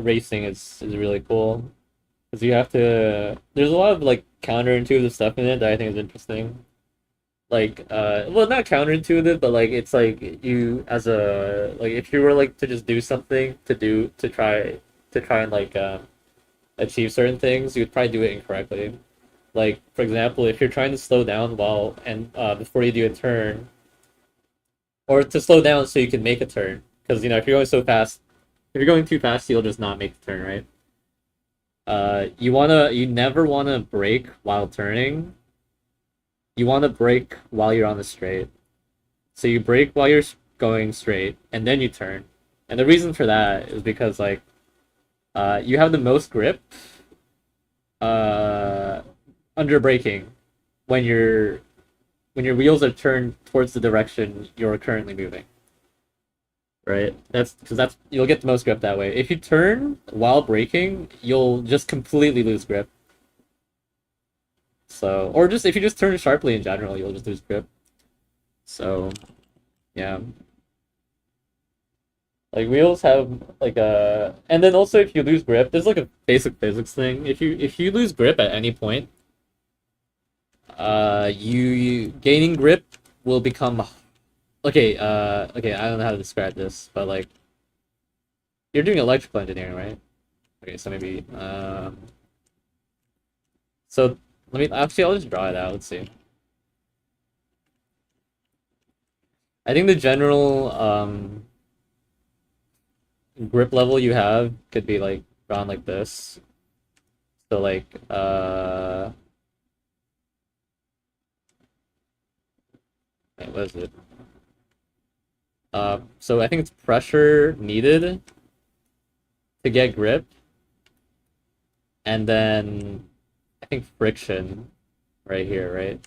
racing is really cool because you have to. There's a lot of like counterintuitive stuff in it that I think is interesting. Like well, not counterintuitive, but like it's like you as a like if you were like to just do something to try and like achieve certain things, you'd probably do it incorrectly. Like for example, if you're trying to slow down while and before you do a turn, or to slow down so you can make a turn, because you know if you're going so fast, if you're going too fast, you'll just not make the turn, right? You never wanna brake while turning. You wanna brake while you're on the straight. So you brake while you're going straight, and then you turn. And the reason for that is because like you have the most grip uh under braking when your wheels are turned towards the direction you're currently moving. Right? That's because that's you'll get the most grip that way. If you turn while braking, you'll just completely lose grip. So, or just if you just turn sharply in general, you'll just lose grip. So, yeah. Like wheels have like a, and then also if you lose grip, there's like a basic physics thing. If you lose grip at any point, you gaining grip will become okay. Okay, I don't know how to describe this, but like you're doing electrical engineering, right? Okay, so maybe so let me actually I'll just draw it out. Let's see. I think the general grip level you have could be like drawn like this. So like wait, what is it? So I think it's pressure needed to get grip, and then I think friction right here, right?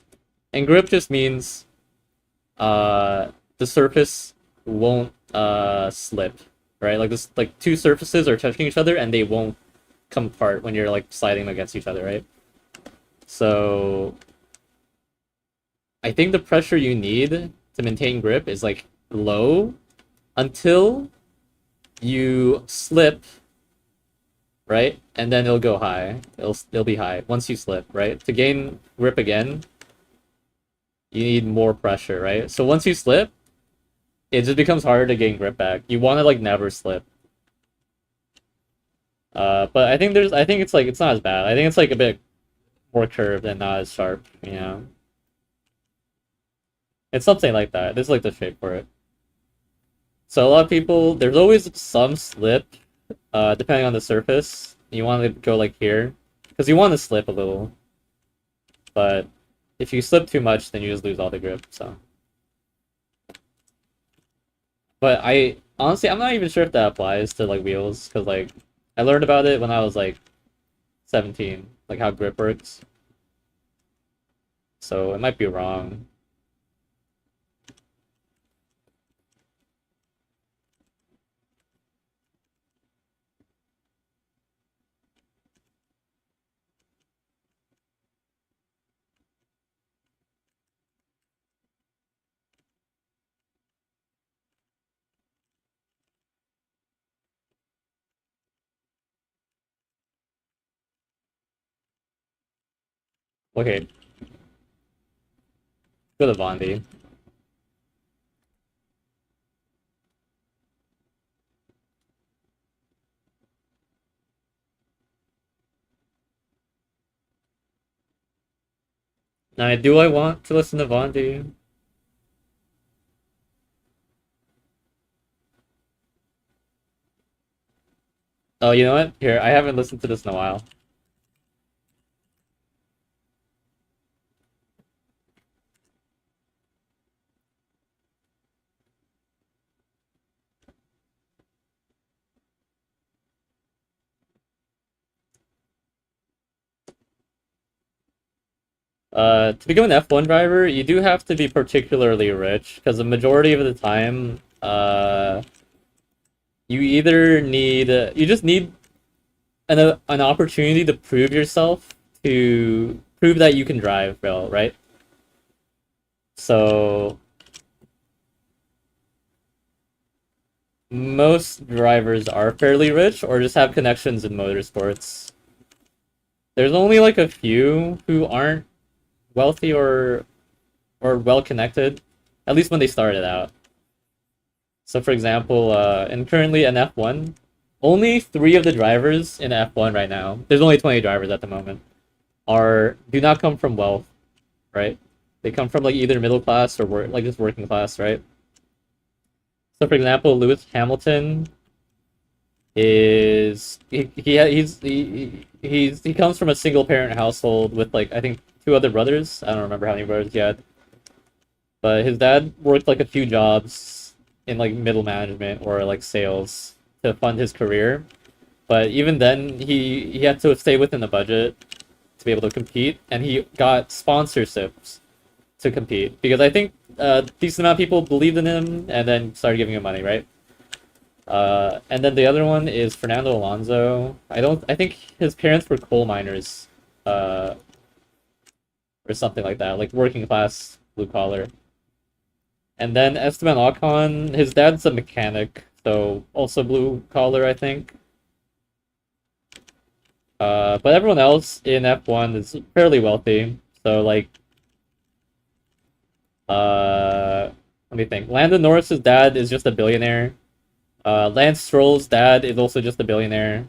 And grip just means the surface won't slip, right? Like this, like two surfaces are touching each other and they won't come apart when you're like sliding against each other, right? So I think the pressure you need to maintain grip is like low until you slip, right? And then it'll go high. It'll be high once you slip, right? To gain grip again, you need more pressure, right? So once you slip, it just becomes harder to gain grip back. You want to like never slip. But I think it's like it's not as bad. I think it's like a bit more curved and not as sharp, you know. It's something like that. This is like the shape for it. So a lot of people, there's always some slip, depending on the surface. You want to go like here, because you want to slip a little. But if you slip too much, then you just lose all the grip. So, but I honestly, I'm not even sure if that applies to like wheels, because like I learned about it when I was like 17, like how grip works. So it might be wrong. Okay, go to Vondi. Now, do I want to listen to Vondi? Oh, you know what? Here, I haven't listened to this in a while. To become an F1 driver, you do have to be particularly rich, because the majority of the time, you either need, you just need an opportunity to prove yourself, to prove that you can drive well, right? So, most drivers are fairly rich, or just have connections in motorsports. There's only like a few who aren't wealthy or well connected, at least when they started out. So, for example, and currently in F1, only three of the drivers in F1 right now, there's only 20 drivers at the moment, are do not come from wealth, right? They come from like either middle class or like just working class, right? So, for example, Lewis Hamilton is he comes from a single parent household with like I think two other brothers. I don't remember how many brothers he had, but his dad worked like a few jobs in like middle management or like sales to fund his career. But even then, he had to stay within the budget to be able to compete, and he got sponsorships to compete because I think a decent amount of people believed in him and then started giving him money, right? And then the other one is Fernando Alonso. I think his parents were coal miners, uh, or something like that, like working class blue collar. And then Esteban Ocon, his dad's a mechanic, so also blue collar, I think. But everyone else in F1 is fairly wealthy. So like, let me think. Landon Norris's dad is just a billionaire. Lance Stroll's dad is also just a billionaire.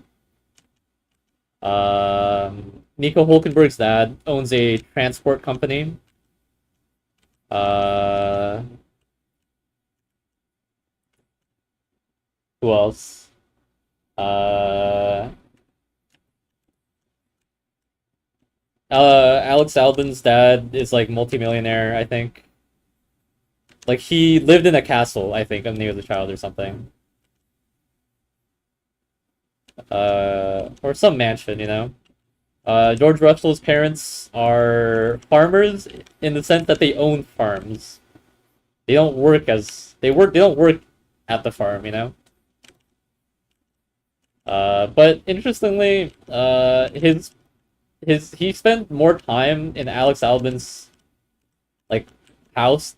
Nico Hulkenberg's dad owns a transport company. Uh, who else? Uh, Alex Albon's dad is like multimillionaire, I think. Like he lived in a castle, I think, when he was a child or something. Or some mansion, you know. George Russell's parents are farmers in the sense that they own farms. They don't work as they work. They don't work at the farm, you know. But interestingly, his he spent more time in Alex Albin's like house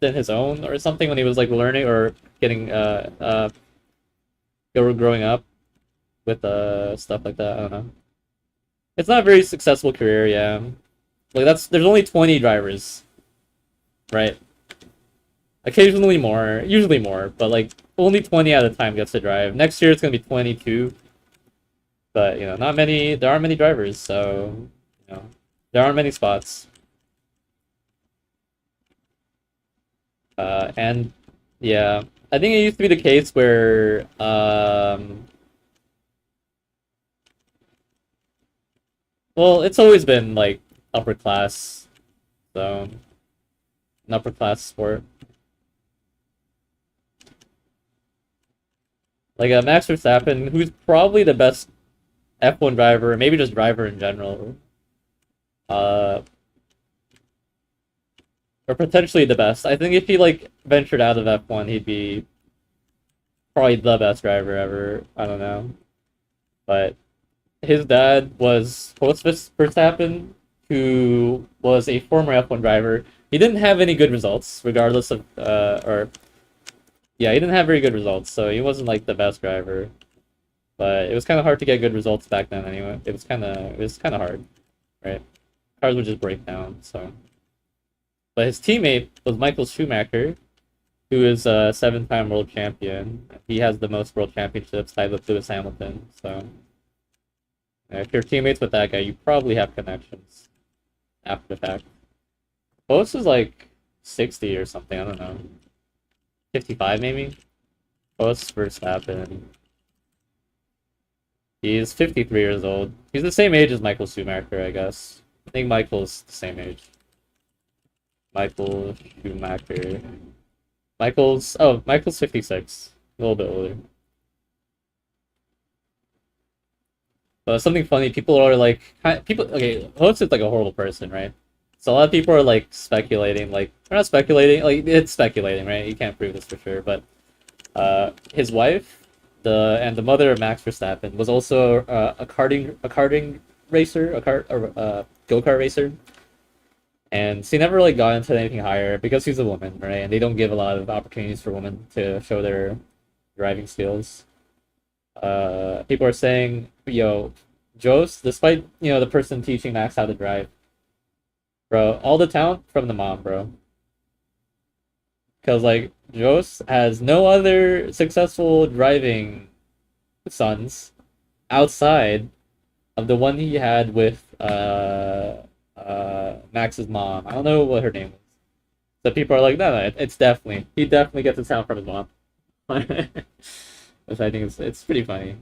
than his own or something when he was like learning or getting growing up with stuff like that. I don't know. It's not a very successful career, yeah. Like there's only 20 drivers, right? Occasionally more, usually more, but like only 20 at a time gets to drive. Next year it's gonna be 22, but you know, not many. There aren't many drivers, so you know, there aren't many spots. And yeah, I think it used to be the case where well, it's always been like upper class, so an upper class sport. Like Max Verstappen, who's probably the best F1 driver, maybe just driver in general, uh, or potentially the best. I think if he like ventured out of F1, he'd be probably the best driver ever. I don't know, but his dad was Jos Verstappen, who was a former F1 driver. He didn't have any good results, regardless of or yeah, he didn't have very good results, so he wasn't like the best driver. But it was kind of hard to get good results back then. Anyway, it was kind of hard, right? Cars would just break down. So, but his teammate was Michael Schumacher, who is a seven-time world champion. He has the most world championships tied with Lewis Hamilton. So, if you're teammates with that guy, you probably have connections after the fact. Boas is like 60 or something. I don't know, 55 maybe. Boas Verstappen. He's 53 years old. He's the same age as Michael Schumacher, I guess. I think Michael's the same age. Michael Schumacher. Michael's 56. A little bit older. But something funny, people are like, okay, Host is like a horrible person, right? So a lot of people are like speculating, like, they're not speculating, like, it's speculating, right? You can't prove this for sure, but his wife, the mother of Max Verstappen, was also a karting racer, go-kart racer, and she never like got into anything higher because she's a woman, right? And they don't give a lot of opportunities for women to show their driving skills. People are saying, yo, Jos, despite the person teaching Max how to drive, bro, all the talent from the mom, bro. Because like Jos has no other successful driving sons outside of the one he had with Max's mom. I don't know what her name was. So people are like, no, it's definitely he definitely gets his talent from his mom. Which I think it's pretty funny.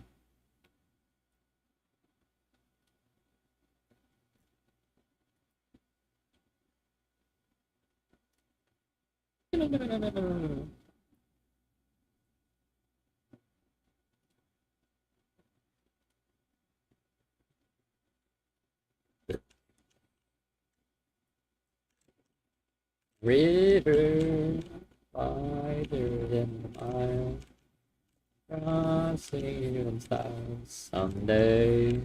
River wider than the mile, crossing in style someday.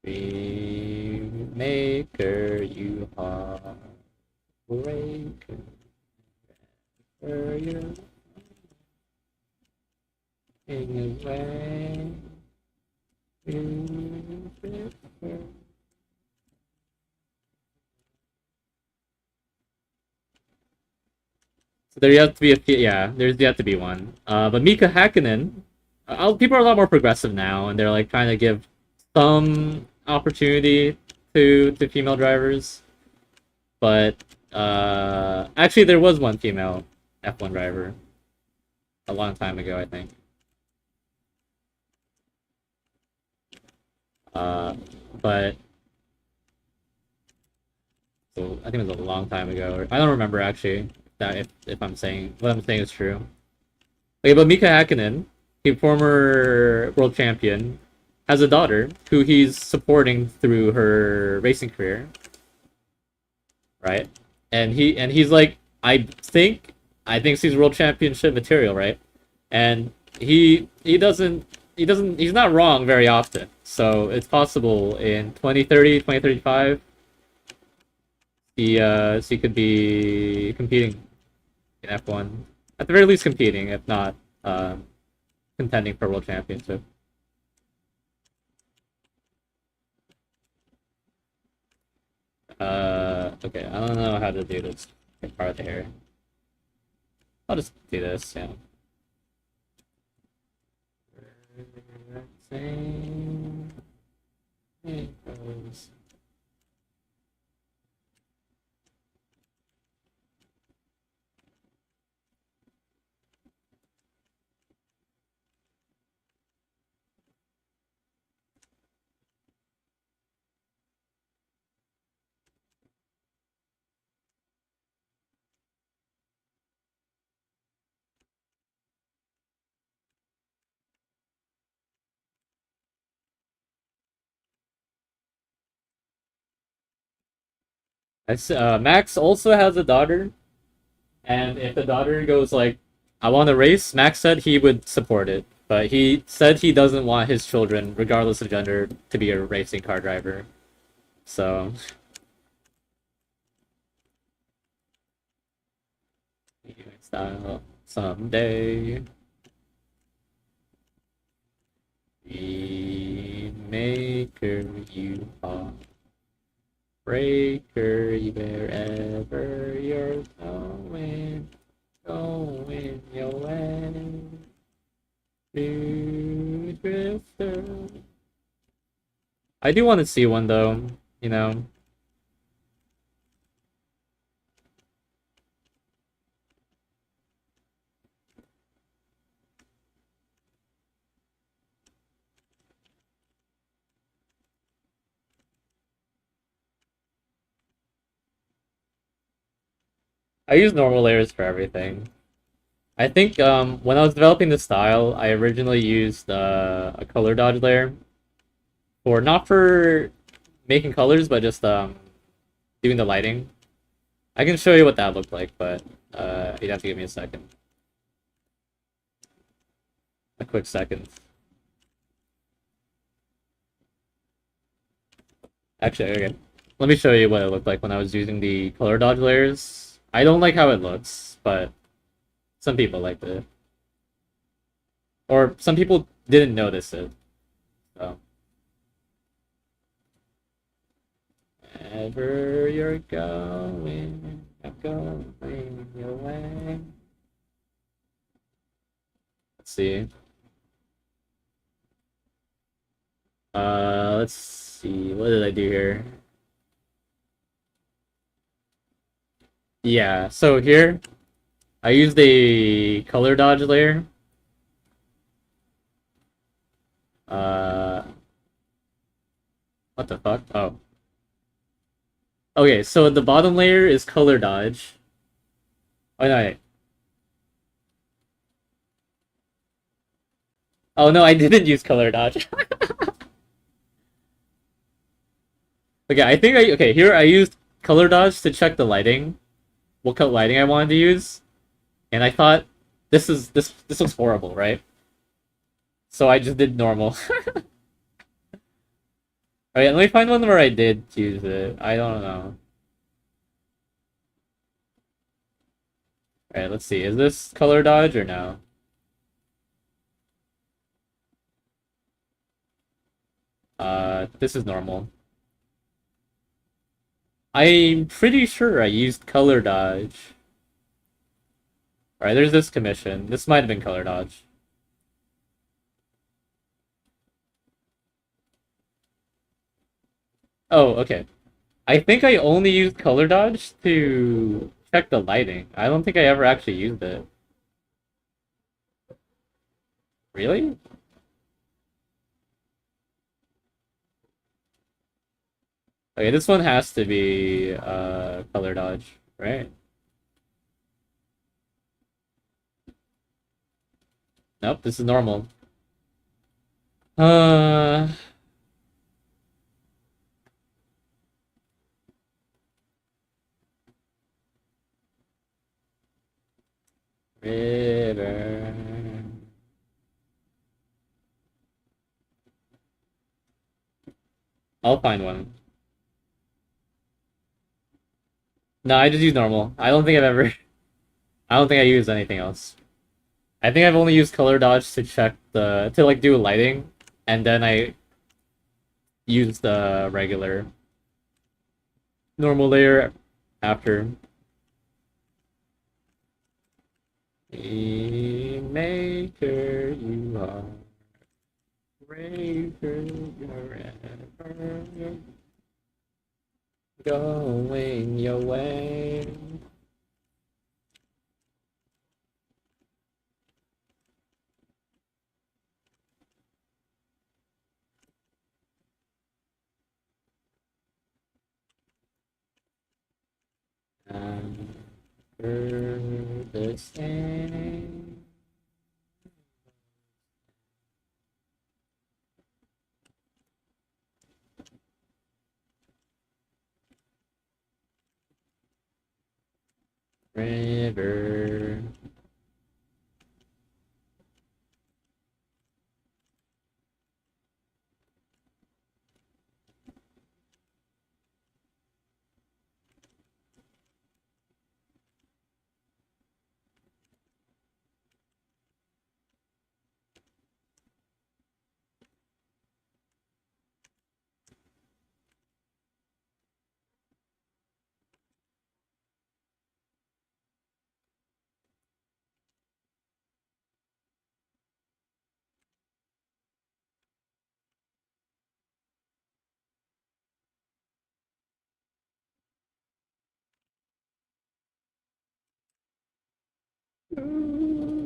Dream maker, you heartbreaker. Where you in way you prefer. So there you have to be yeah, there's yet to be one. But Mika Hakkinen, people are a lot more progressive now, and they're like trying to give some opportunity to female drivers. But actually, there was one female F1 driver a long time ago, I think. Uh, but so I think it was a long time ago. I don't remember actually that if I'm saying what I'm saying is true. Okay, but Mika Hakkinen, he former world champion, has a daughter who he's supporting through her racing career, right? And he's like, I think she's world championship material, right? And he's not wrong very often. So it's possible in 2030, 2035, she could be competing in F1. At the very least competing, if not contending for world championship. Okay, I don't know how to do this part here. I'll just do this, yeah. Same. It goes. Max also has a daughter, and if the daughter goes like, "I want to race," Max said he would support it, but he said he doesn't want his children, regardless of gender, to be a racing car driver. So style someday. We maker you are. Breaker, wherever you're going, going your way. Drifter. I do want to see one though, you know. I use normal layers for everything. I think when I was developing the style, I originally used a color dodge layer for not for making colors, but just doing the lighting. I can show you what that looked like, but you'd have to give me a second. A quick second. Actually, okay. Let me show you what it looked like when I was using the color dodge layers. I don't like how it looks, but some people liked it. Or some people didn't notice it. So. Wherever you're going, I'm going your way. Let's see. Let's see. What did I do here? Yeah, so here I used a color dodge layer. Uh, what the fuck? Oh. Okay, so the bottom layer is color dodge. Oh no, wait. Oh no, I didn't use color dodge. Okay, I think okay, here I used color dodge to check the lighting. What color lighting I wanted to use. And I thought this looks horrible, right? So I just did normal. Alright, let me find one where I did use it. I don't know. Alright, let's see. Is this color dodge or no? This is normal. I'm pretty sure I used color dodge. Alright, there's this commission. This might have been color dodge. Oh, okay. I think I only used color dodge to check the lighting. I don't think I ever actually used it. Really? Okay, this one has to be color dodge, right? Nope, this is normal. Uh River. I'll find one. No, I just use normal. I don't think I've ever I don't think I used anything else. I think I've only used color dodge to check the to like do lighting, and then I use the regular normal layer after. Maker, you are greater, you're going your way. The same. River. River.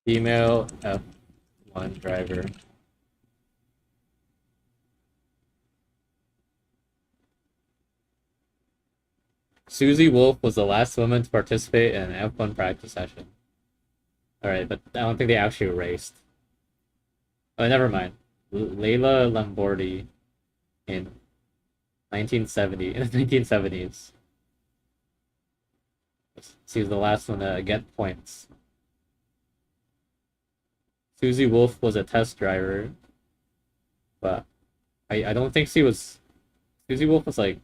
Female F1 driver. Susie Wolf was the last woman to participate in an F1 practice session. Alright, but I don't think they actually raced. Oh, never mind. Layla Lambordi in 1970, in the 1970s. She was the last one to get points. Susie Wolf was a test driver, but I don't think she was. Susie Wolf was like,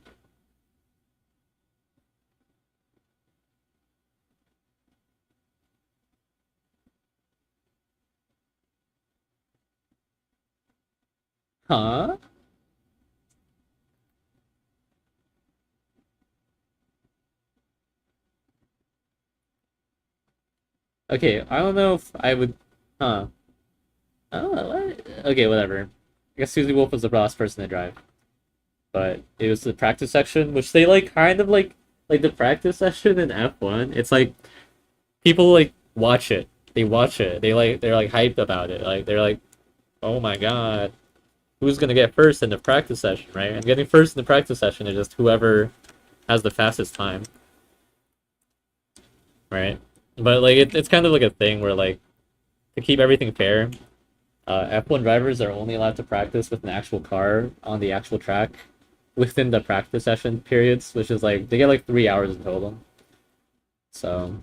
huh? Okay, I don't know if I would, huh? Oh, what? Okay, whatever. I guess Susie Wolf was the last person to drive, but it was the practice section, which they like kind of like the practice session in F1. It's like people like watch it. They watch it. They're like hyped about it. Like they're like, oh my god. who's gonna get first in the practice session, right? And getting first in the practice session is just whoever has the fastest time, right? But like it's kind of like a thing where like to keep everything fair, F1 drivers are only allowed to practice with an actual car on the actual track within the practice session periods, which is like they get like 3 hours in total. So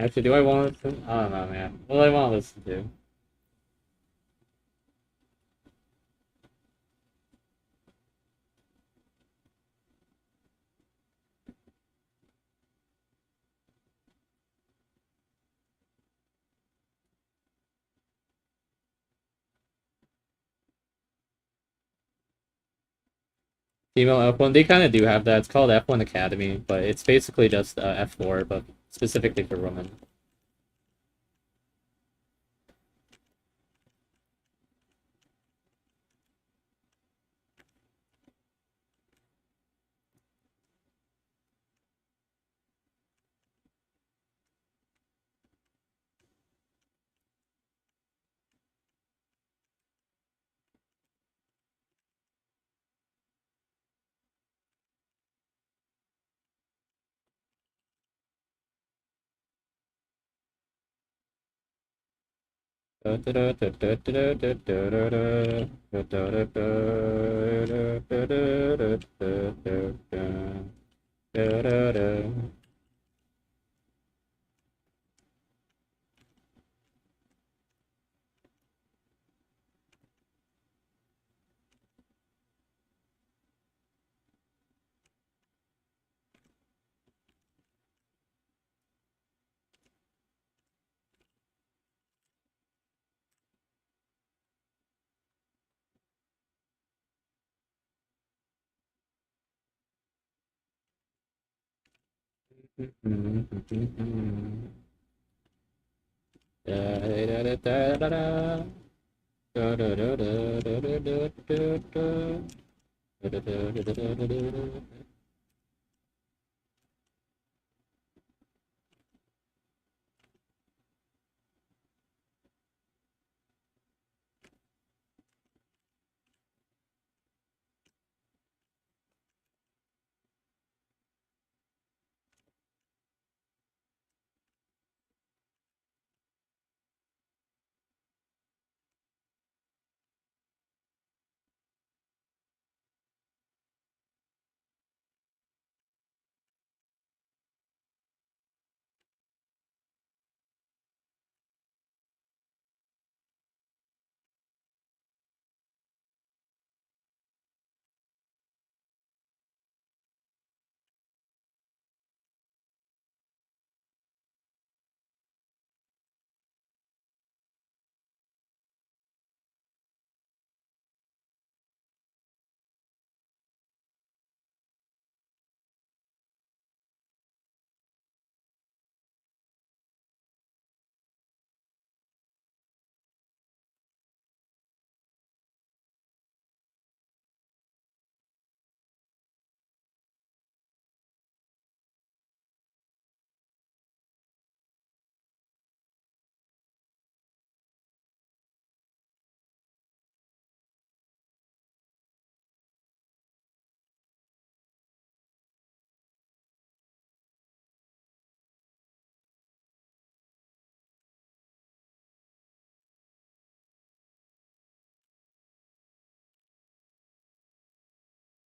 actually, do I want to listen? I don't know, man. What do I want to listen to? Female F1, they kind of do have that. It's called F1 Academy, but it's basically just F4, but specifically for women.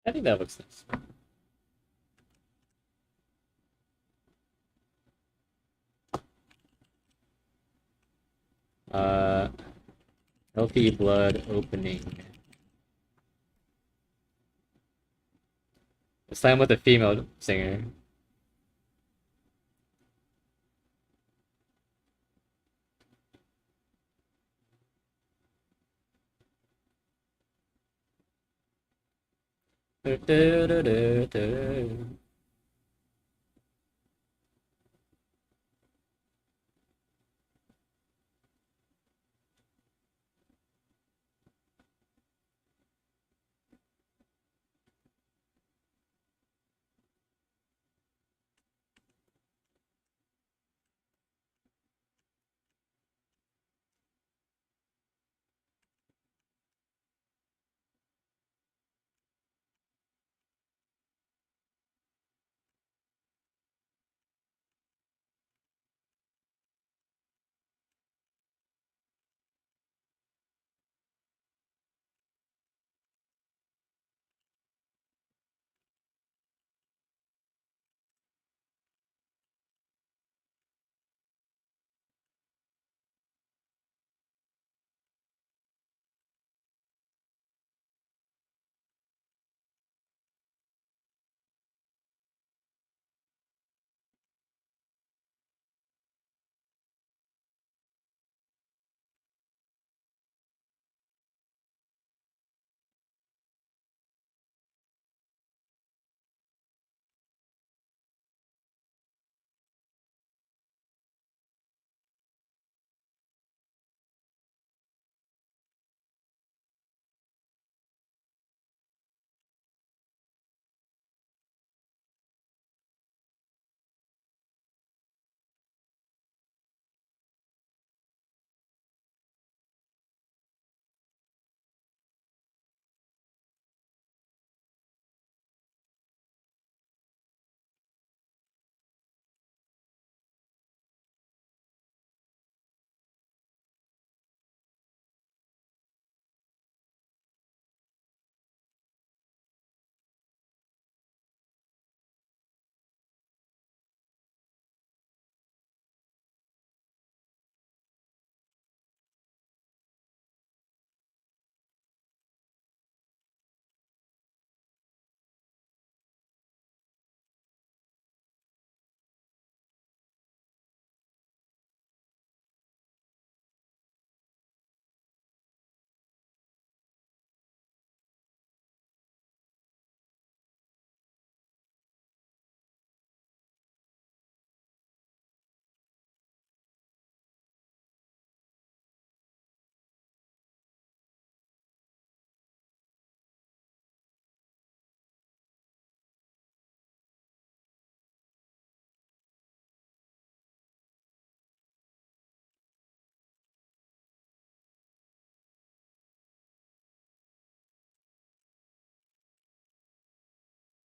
I think that looks nice. Uh, Healthy blood opening. This time with a female singer.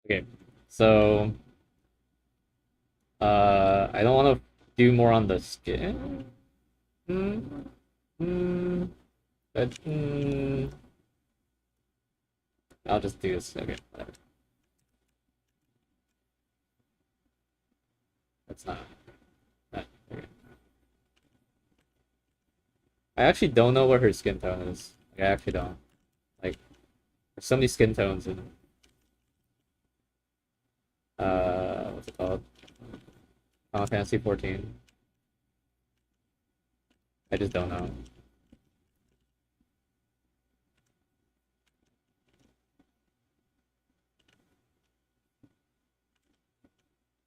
Okay, so I don't want to do more on the skin. Mm, mm, but I'll just do this. Okay, whatever. That's not. Okay. I actually don't know what her skin tone is. Like, I actually don't. Like, there's so many skin tones in what's it called? Final Fantasy 14. I just don't know.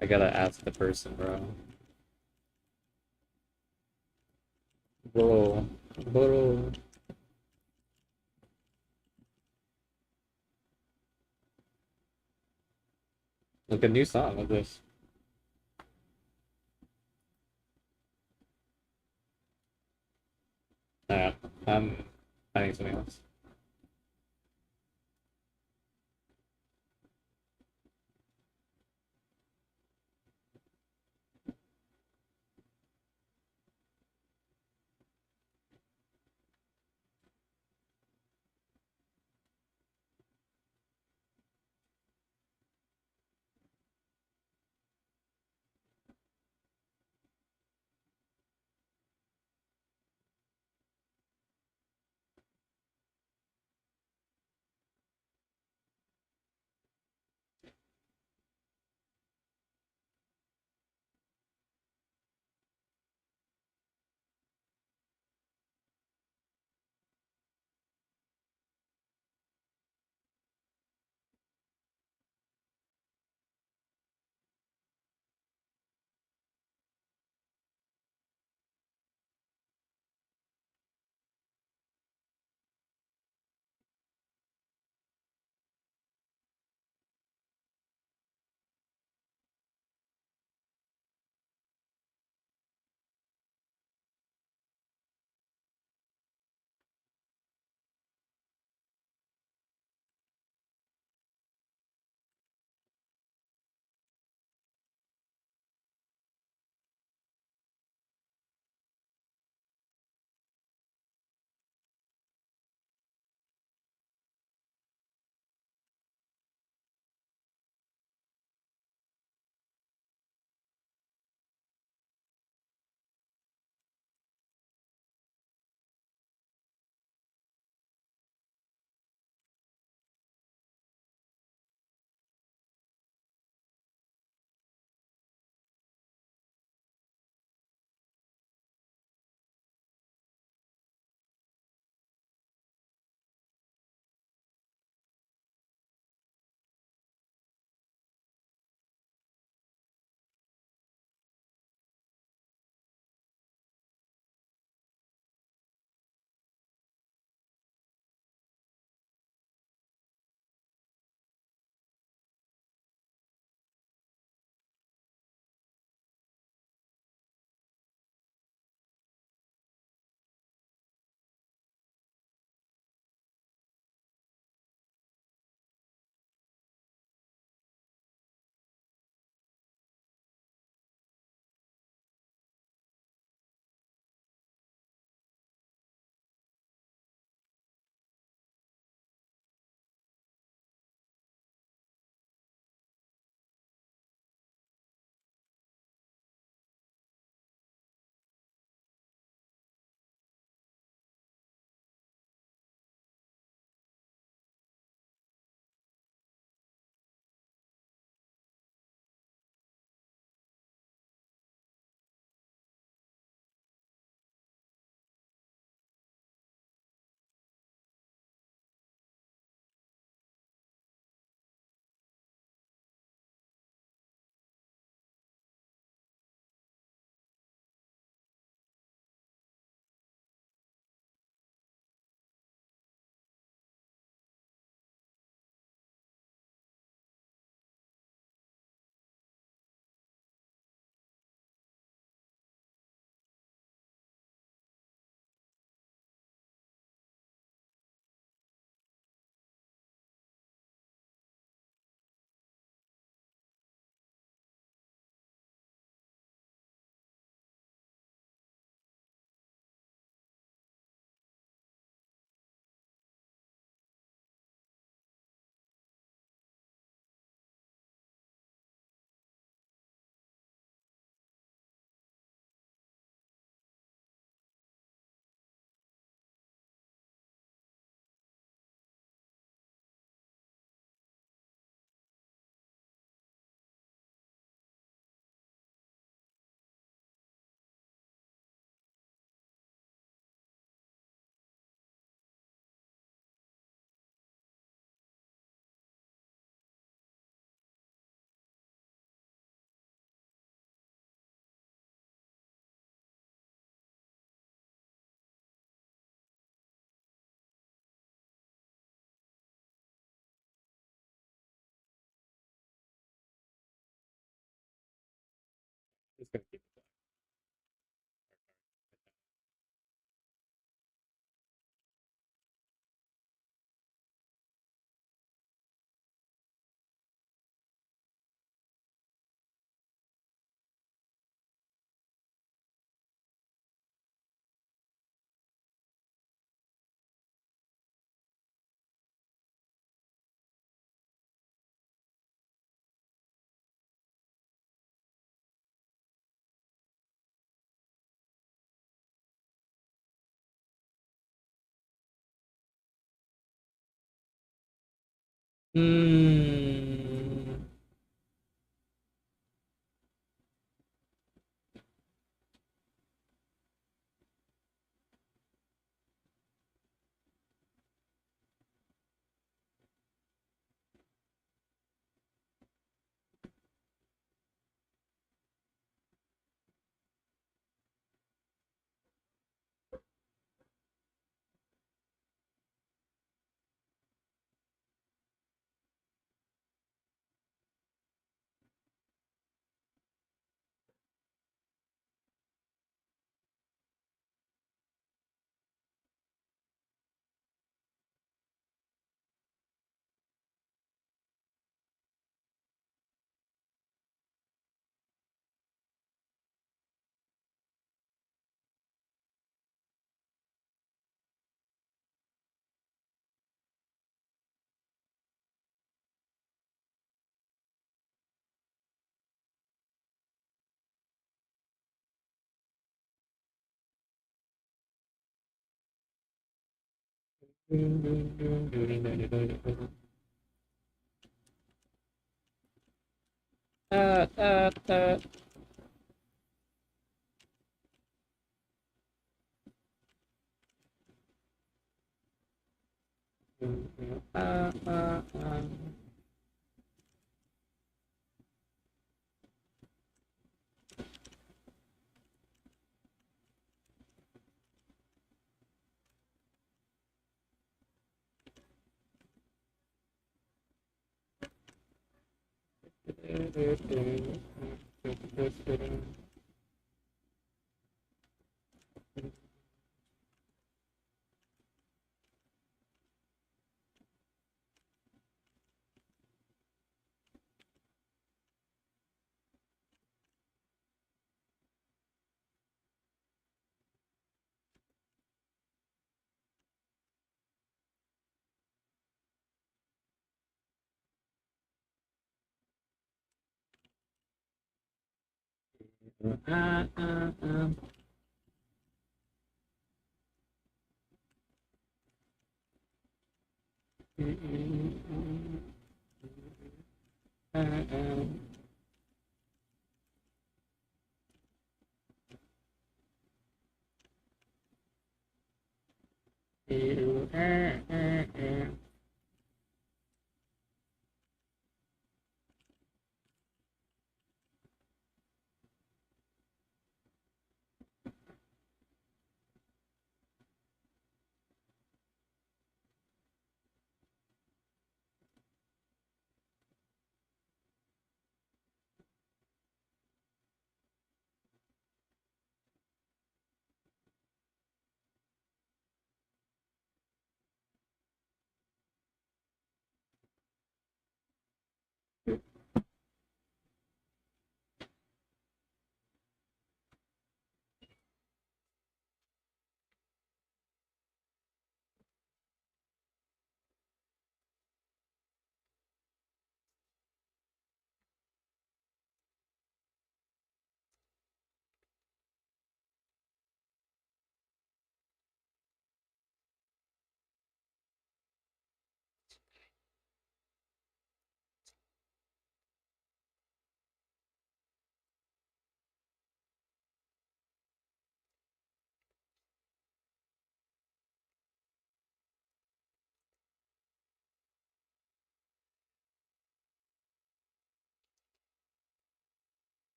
I gotta ask the person, bro. Bro, bro. Look, a new song. Look at this. Alright, I'm finding something else. Hmm. Uh, uh, uh. Uh, uh, uh.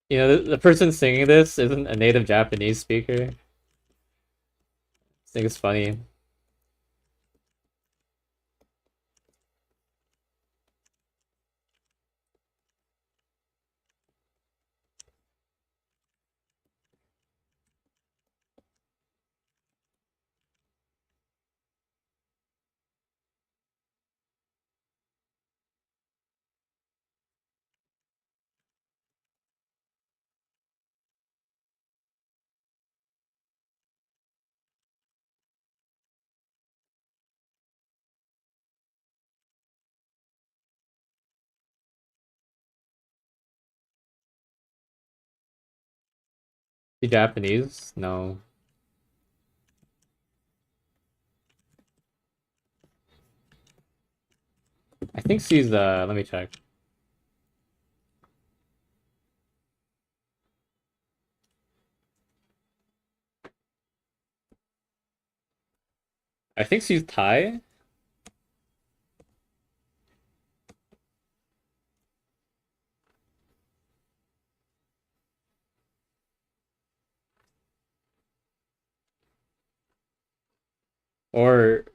You know, the person singing this isn't a native Japanese speaker. I think it's funny. The Japanese? No. I think she's let me check. I think she's Thai or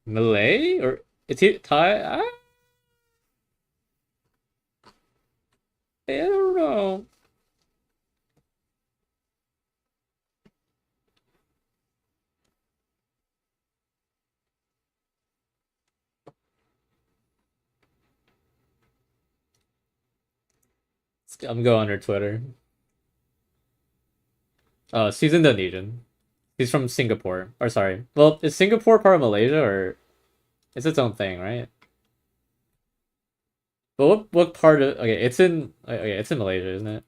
Malay or is he Thai? I don't know. I'm going under Twitter. She's Indonesian. She's from Singapore. Or sorry. Well, is Singapore part of Malaysia or it's its own thing, right? But what part of okay, it's in Malaysia, isn't it?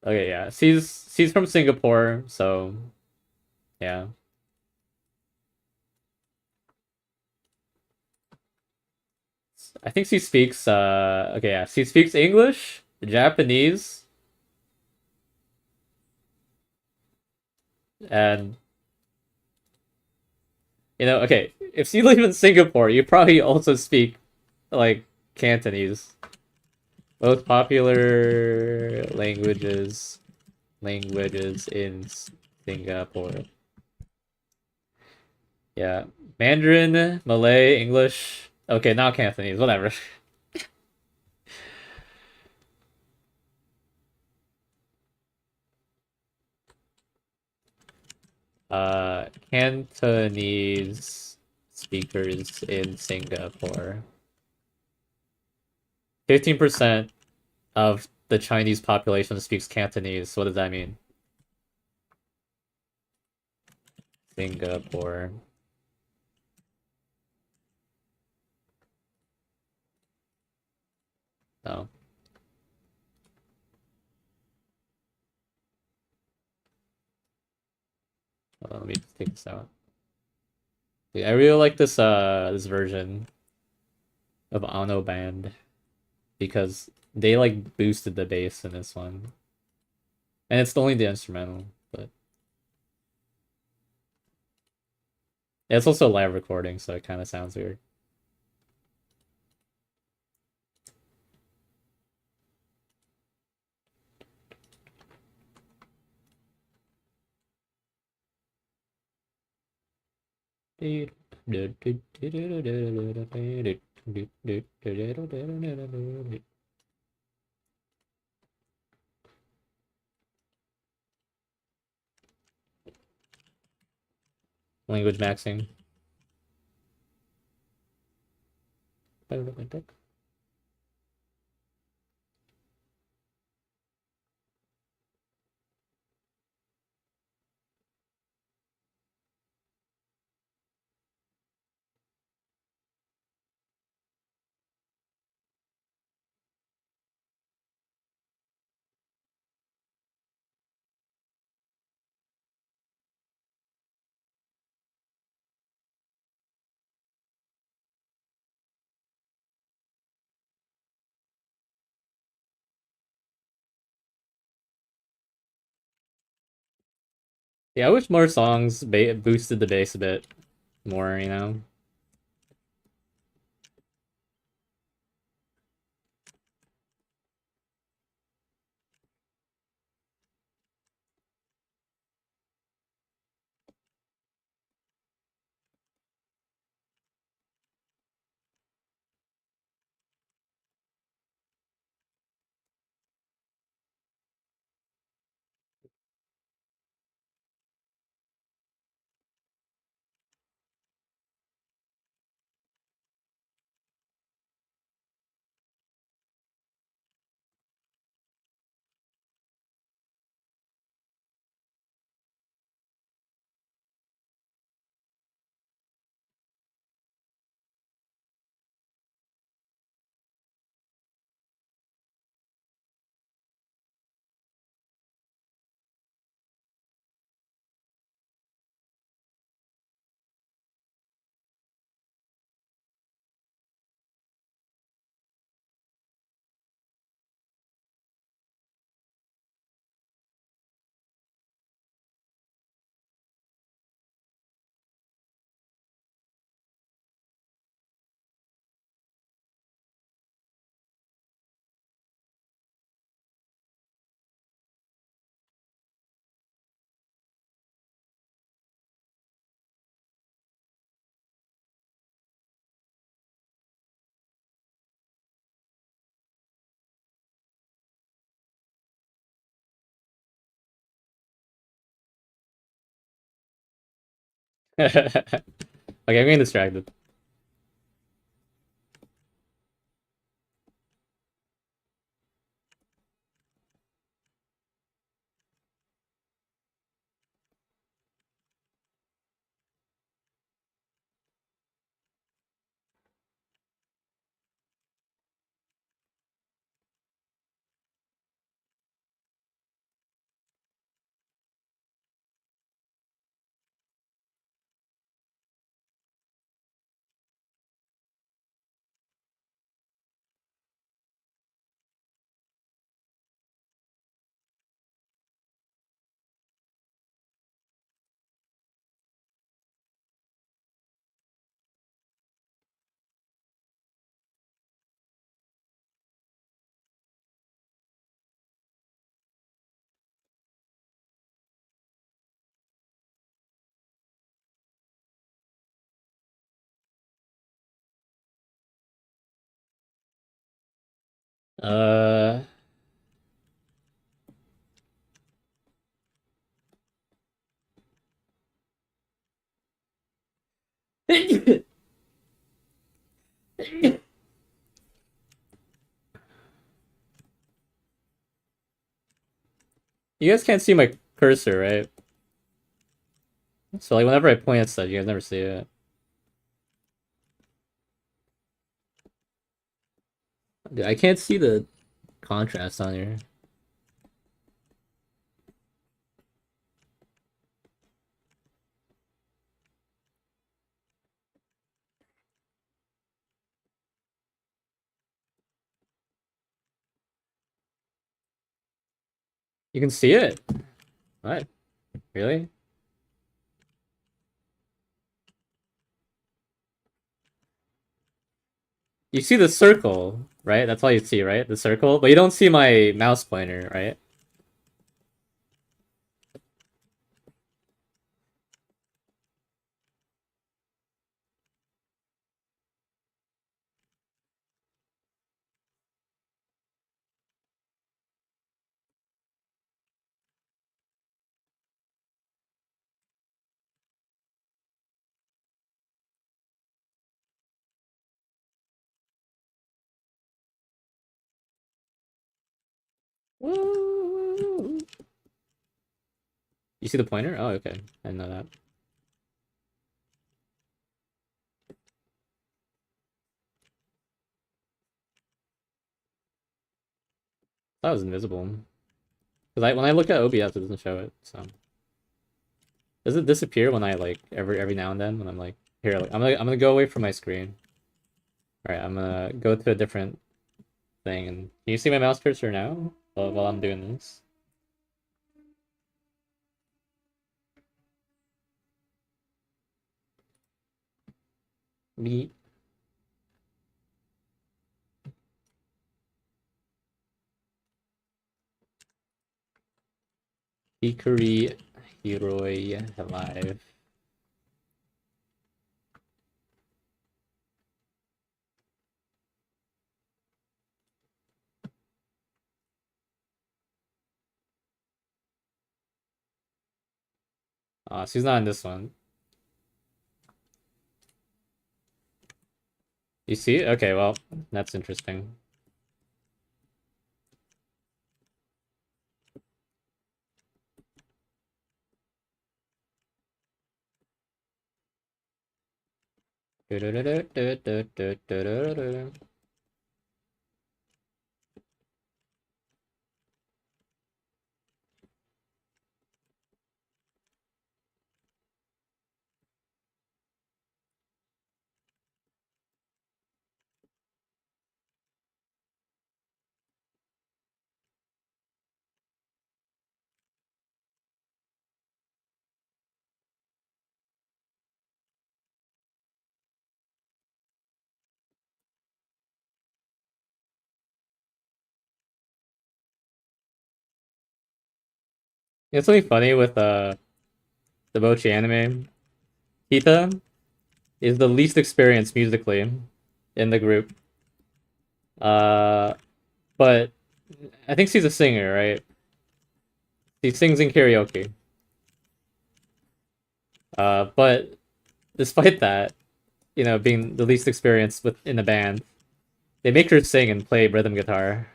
Okay, yeah. She's from Singapore, so yeah. I think she speaks okay, yeah. She speaks English, Japanese, and okay, if you live in Singapore, you probably also speak like Cantonese. Most popular languages in Singapore. Yeah. Mandarin, Malay, English. Okay, not Cantonese, whatever. Cantonese speakers in Singapore. 15% of the Chinese population speaks Cantonese. What does that mean? Singapore. No. Hold on, let me just take this out. Yeah, I really like this version of Ano Band because they like boosted the bass in this one. And it's only the instrumental, but it's also a live recording, so it kind of sounds weird. Language maxing. Yeah, I wish more songs boosted the bass a bit more, you know? Okay, I'm getting distracted. Uh, you guys can't see my cursor, right? So like whenever I point at stuff, you guys never see it. Dude, I can't see the contrast on here. You can see it? What? Really? You see the circle, right? That's all you see, right? The circle, but you don't see my mouse pointer, right? Woo! You see the pointer? Oh, okay. I didn't know that. That was invisible. Because when I look at OBS, it doesn't show it. So does it disappear when I like every now and then when I'm like here? Like I'm gonna go away from my screen. All right, I'm gonna go to a different thing. And can you see my mouse cursor now while I'm doing this? Me. Hikari Hiroi Live. She's not in this one. You see? Okay, well, that's interesting. It's something funny with the Mochi anime. Hita is the least experienced musically in the group. Uh, but I think she's a singer, right? She sings in karaoke. But despite that, you know, being the least experienced in the band, they make her sing and play rhythm guitar.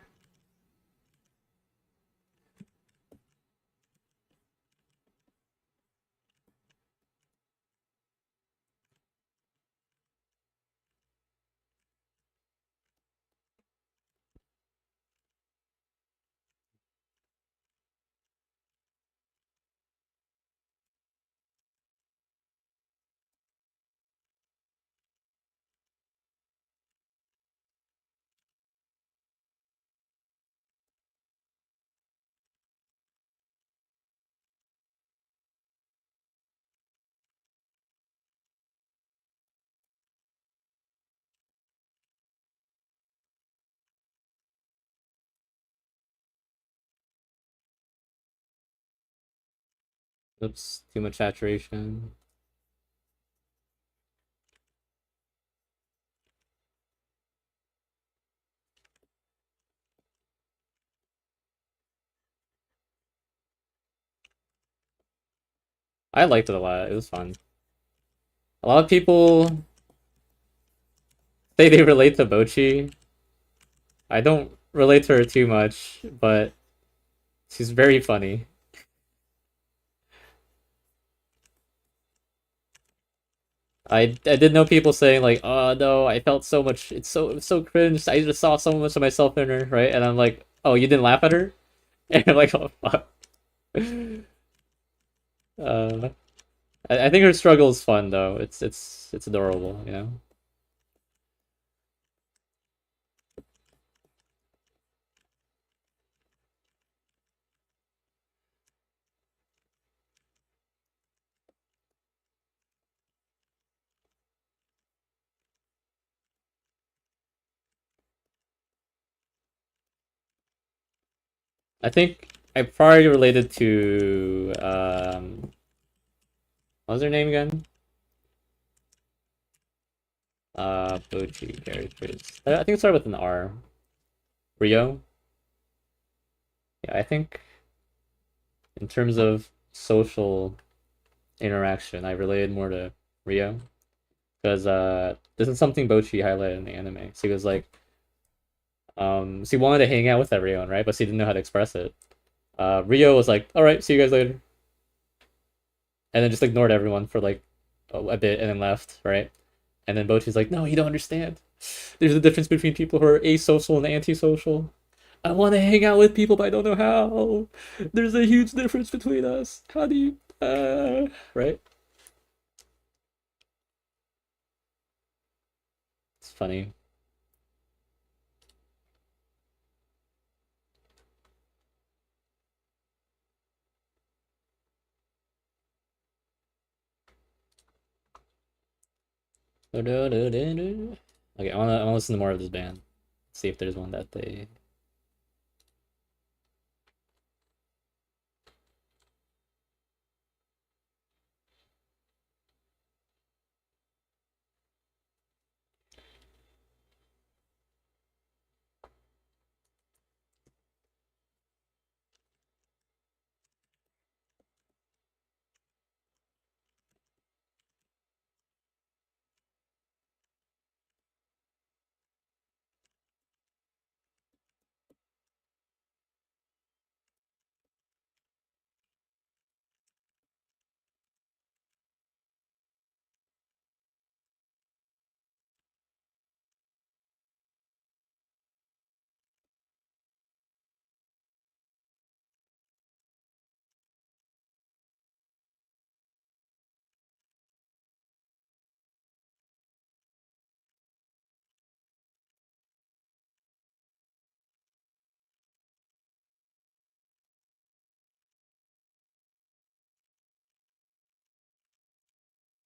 Oops, too much saturation. I liked it a lot. It was fun. A lot of people say they relate to Bochi. I don't relate to her too much, but she's very funny. I did know people saying like, "Oh no, I felt so much. It's so cringe. I just saw so much of myself in her, right?" And I'm like, "Oh, you didn't laugh at her?" And I'm like, "Oh fuck." Uh, I think her struggle is fun though. It's adorable, you know. I think I probably related to what was her name again? Bochi characters. I think it started with an R. Rio. Yeah, I think in terms of social interaction, I related more to Rio because this is something Bochi highlighted in the anime. She was like, she wanted to hang out with everyone, right? But she didn't know how to express it. Rio was like, "All right, see you guys later," and then just ignored everyone for like a bit and then left, right? And then Bochi's like, "No, you don't understand. There's a difference between people who are asocial and antisocial. I want to hang out with people, but I don't know how. There's a huge difference between us. How do you, right?" It's funny. Okay, I wanna listen to more of this band. See if there's one that they.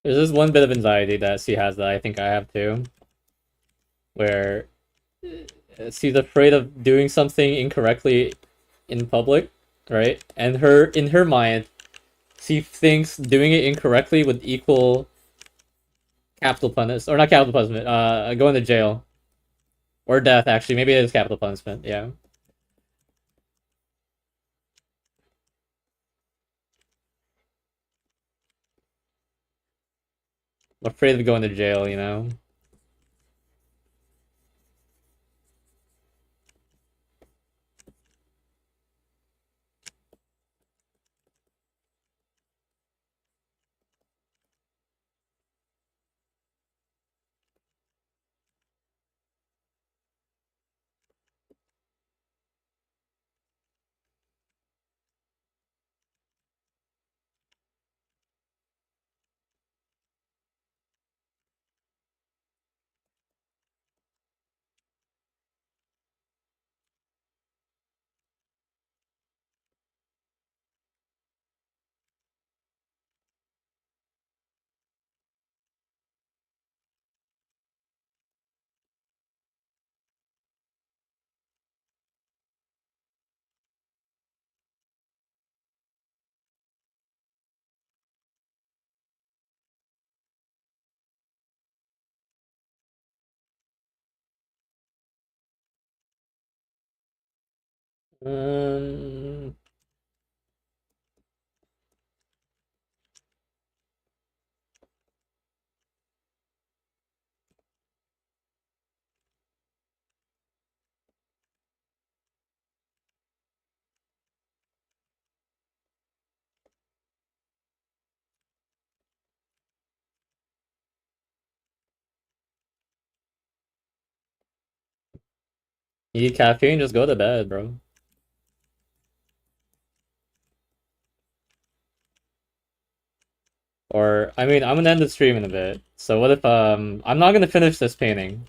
There's this one bit of anxiety that she has that I think I have too, where she's afraid of doing something incorrectly in public, right? And in her mind, she thinks doing it incorrectly would equal capital punishment, or not capital punishment, going to jail or death. Actually, maybe it is capital punishment. Yeah, afraid of going to jail, you know? Um, you need caffeine, just go to bed, bro. Or, I mean, I'm gonna end the stream in a bit. So what if, I'm not gonna finish this painting.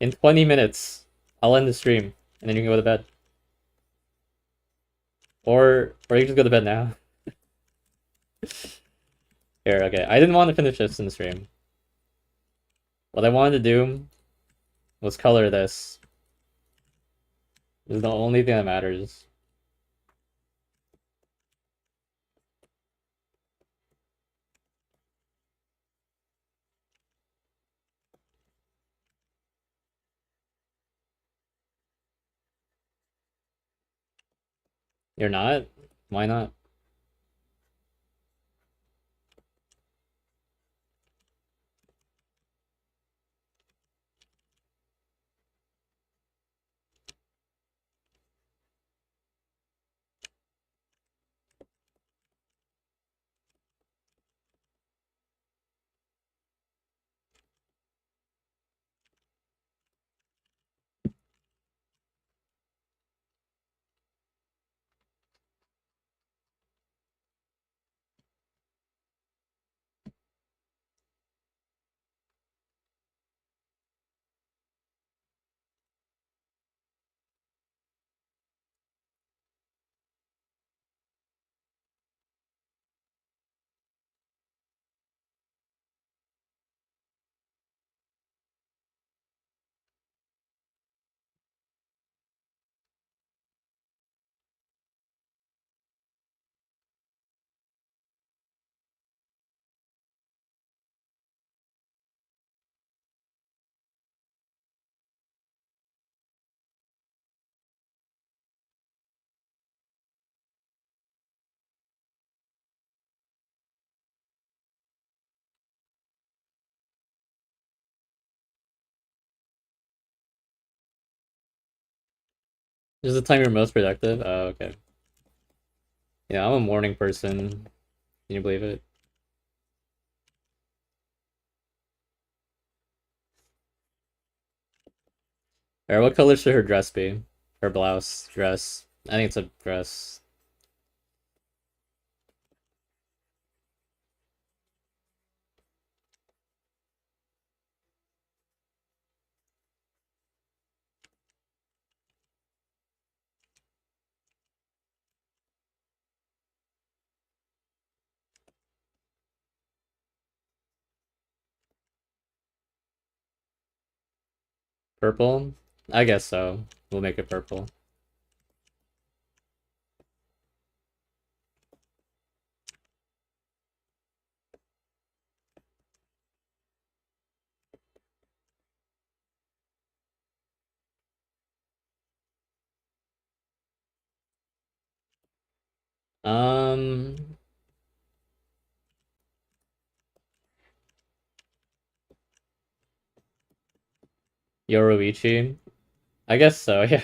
In 20 minutes, I'll end the stream, and then you can go to bed. Or you can just go to bed now. Here, okay. I didn't want to finish this in the stream. What I wanted to do was color this. This is the only thing that matters. You're not? Why not? This is the time you're most productive? Oh, okay. Yeah, I'm a morning person. Can you believe it? Or what color should her dress be? Her blouse, dress. I think it's a dress. Purple? I guess so. We'll make it purple. Um, Yoruichi? I guess so, yeah.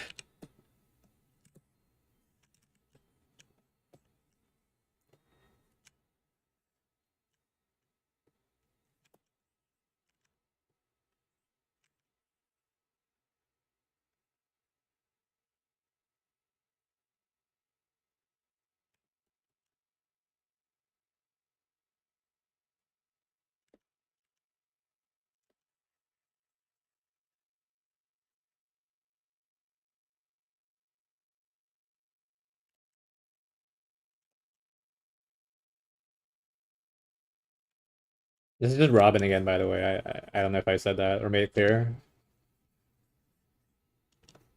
This is just Robin again, by the way. I don't know if I said that or made it clear.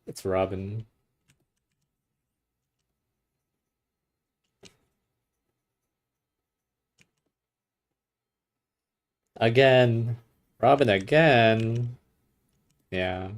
It's Robin. Again. Robin again. Yeah.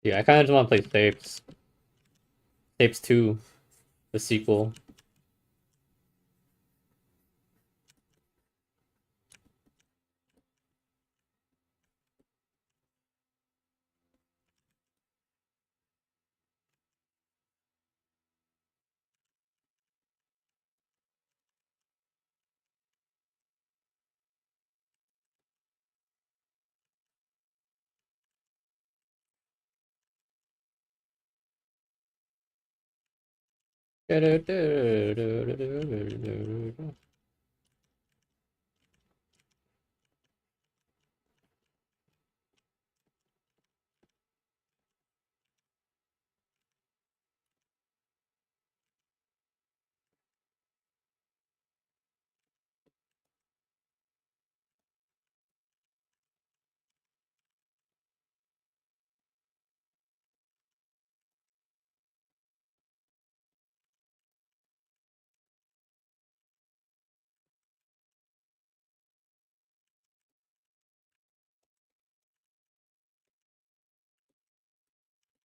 Yeah, I kinda just wanna play Tapes. Tapes 2, the sequel.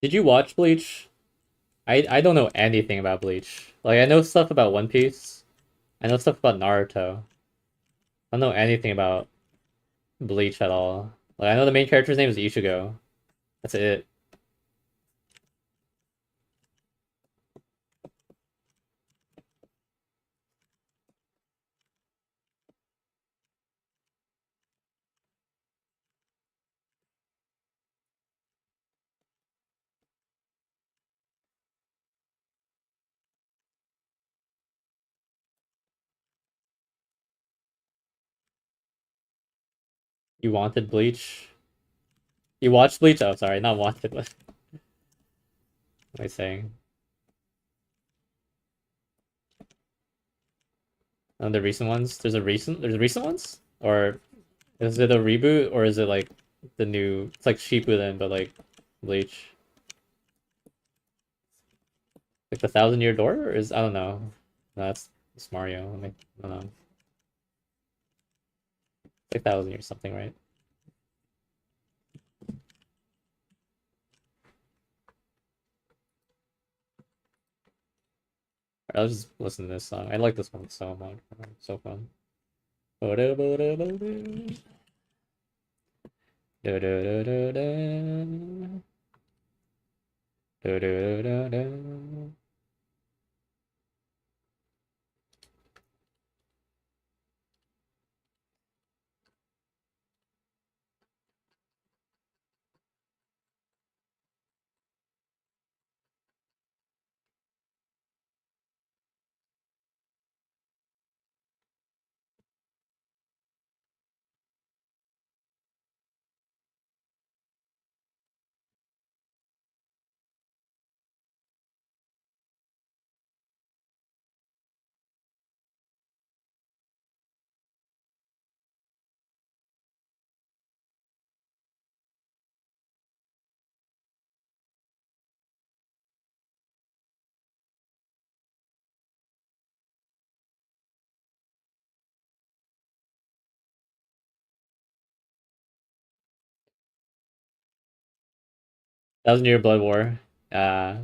Did you watch Bleach? I don't know anything about Bleach. Like I know stuff about One Piece. I know stuff about Naruto. I don't know anything about Bleach at all. Like I know the main character's name is Ichigo. That's it. You wanted Bleach? You watched Bleach? Oh, sorry, not wanted. What am I saying? The recent ones. There's recent ones, or is it a reboot, or is it like the new? It's like Shippuden, but like Bleach. Like the Thousand Year Door, or is I don't know. No, that's Mario. I don't know. It's like Thousand Years something, right? I'll just listen to this song. I like this one so much. It's so fun. Thousand Year Blood War. Uh,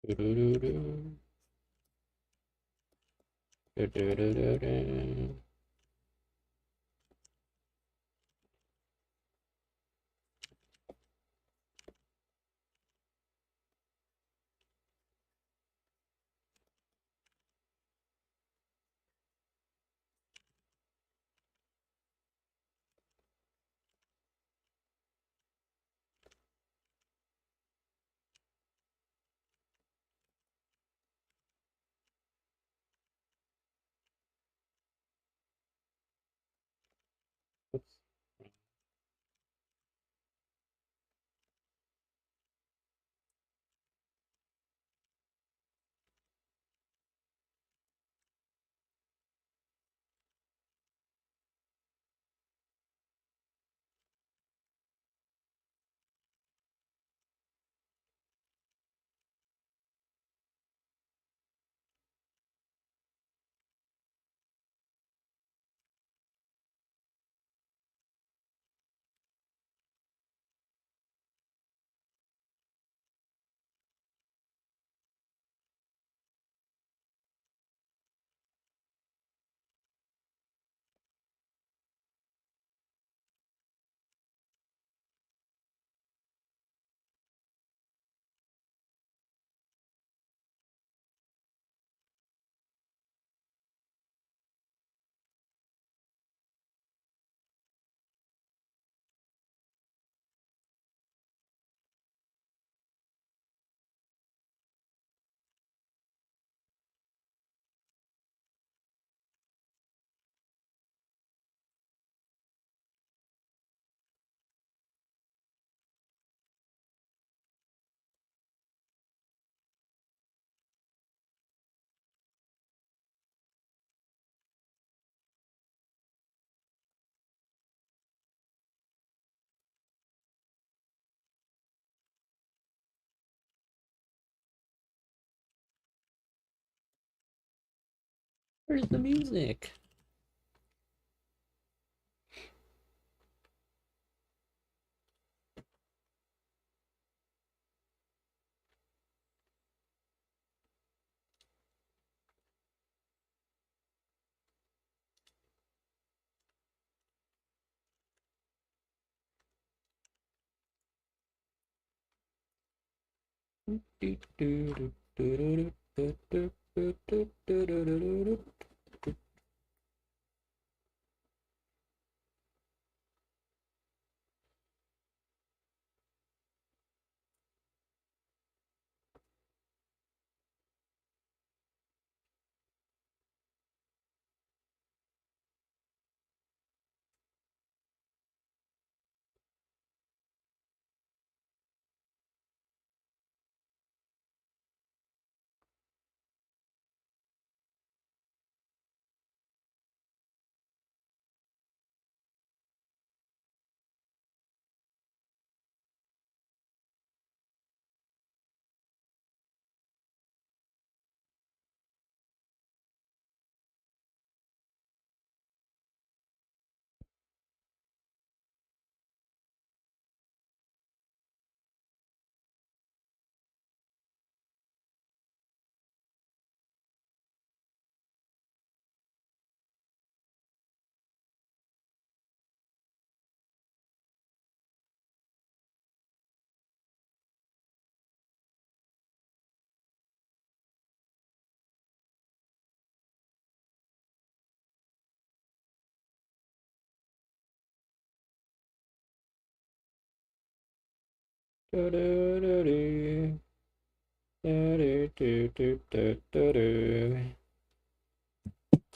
Do-do-do-do. Do-do-do-do-do. Oops. Where's the music?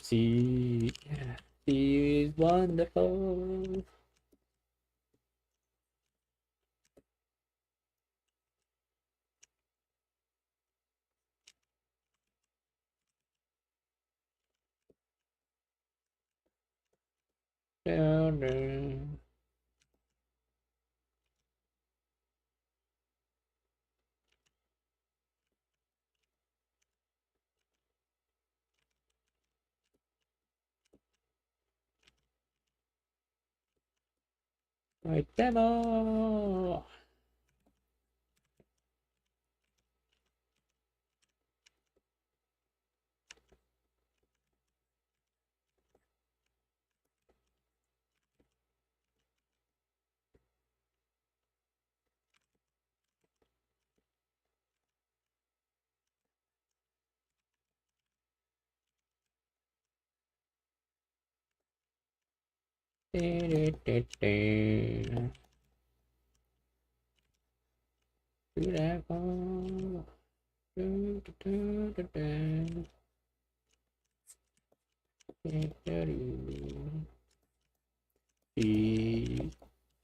See, is wonderful. Down there. My demo.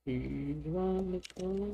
He's wonderful.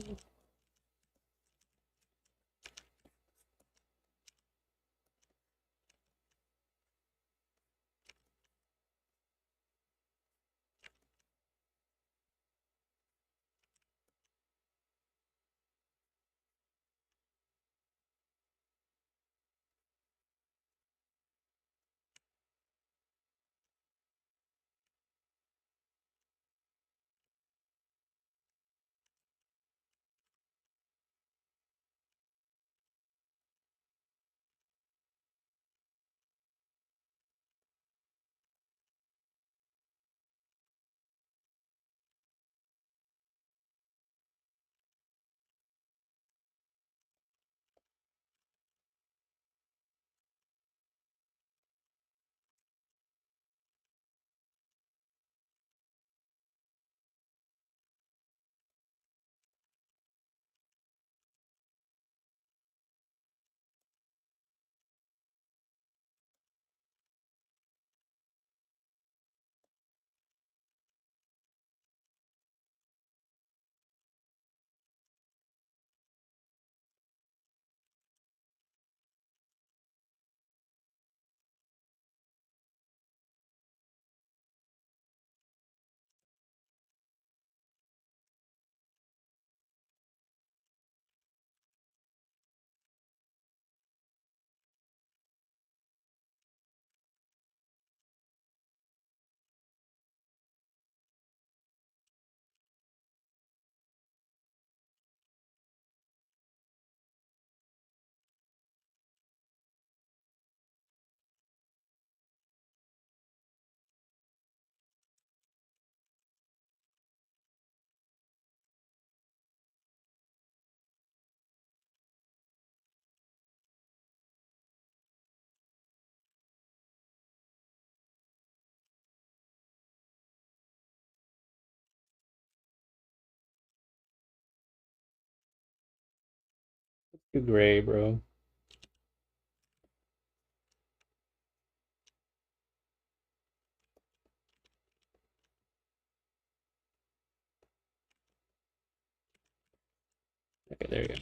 Too gray, bro. Okay, there you go.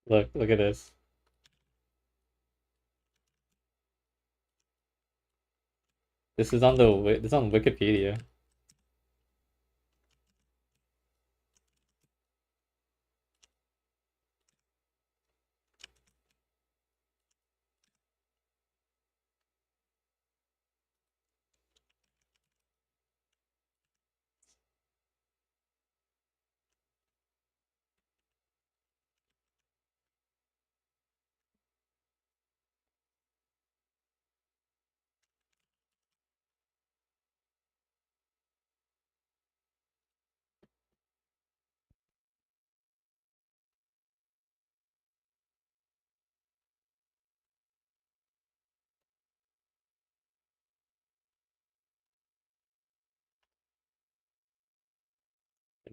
Look at this. This is on this is on Wikipedia.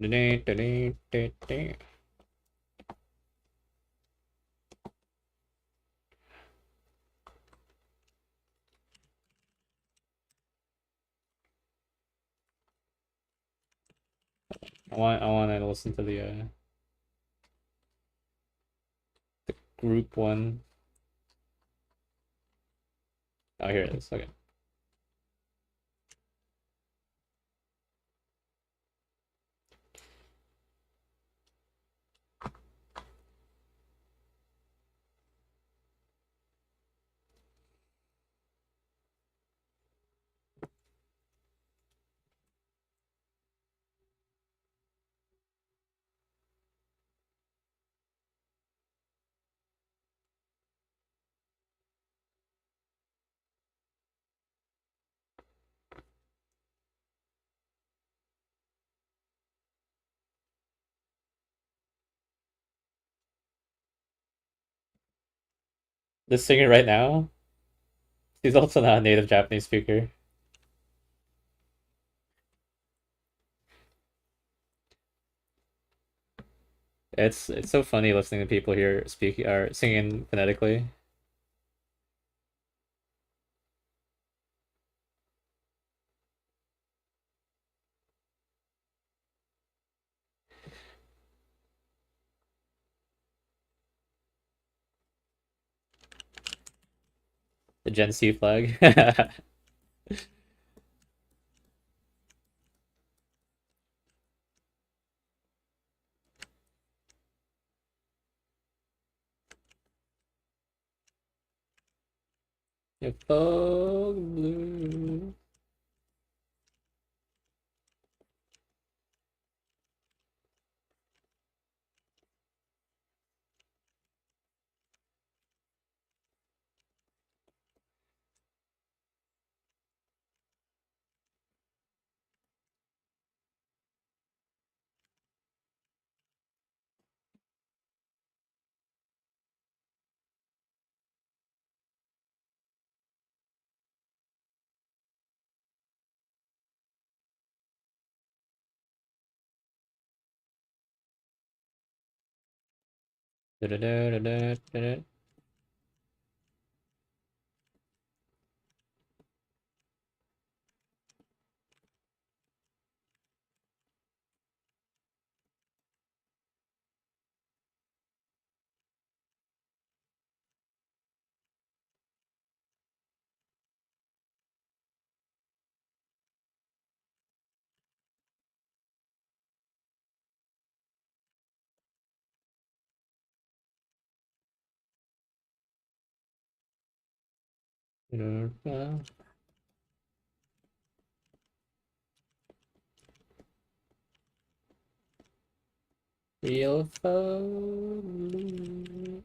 I want to listen to the group one. Oh, here it is. Okay. This singer right now, he's also not a native Japanese speaker. It's so funny listening to people here speaking or singing phonetically. The Gen C flag. Your fog blue. Da-da-da-da-da-da-da. Real fog blue.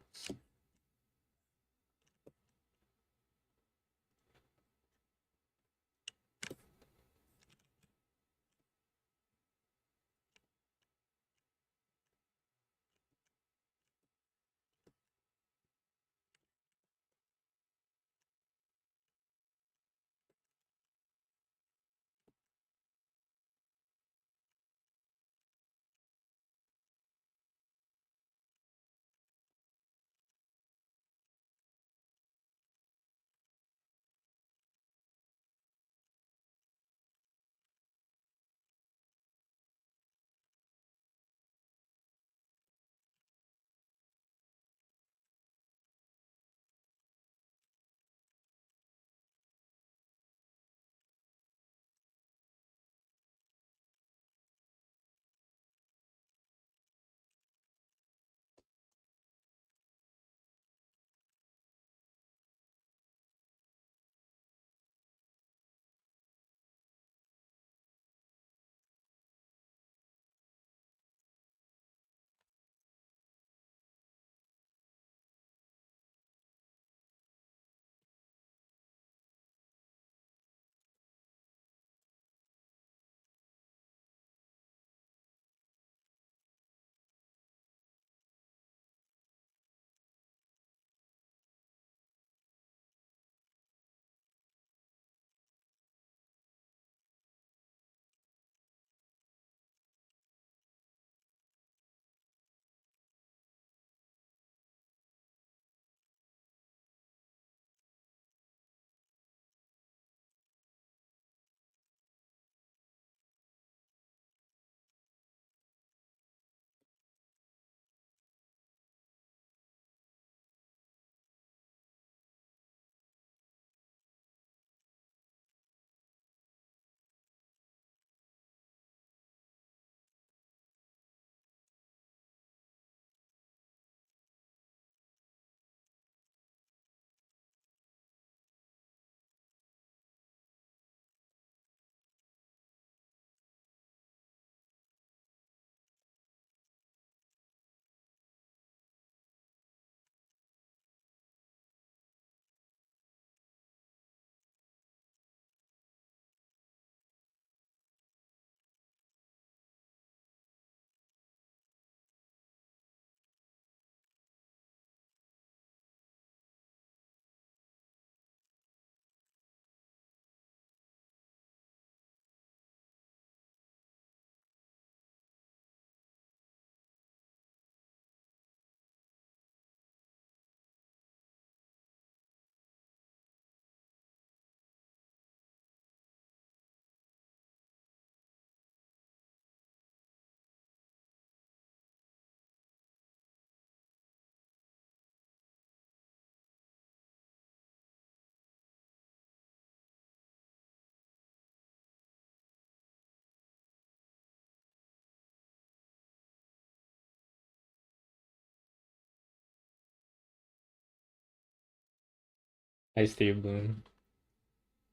Ice Tea Bloom.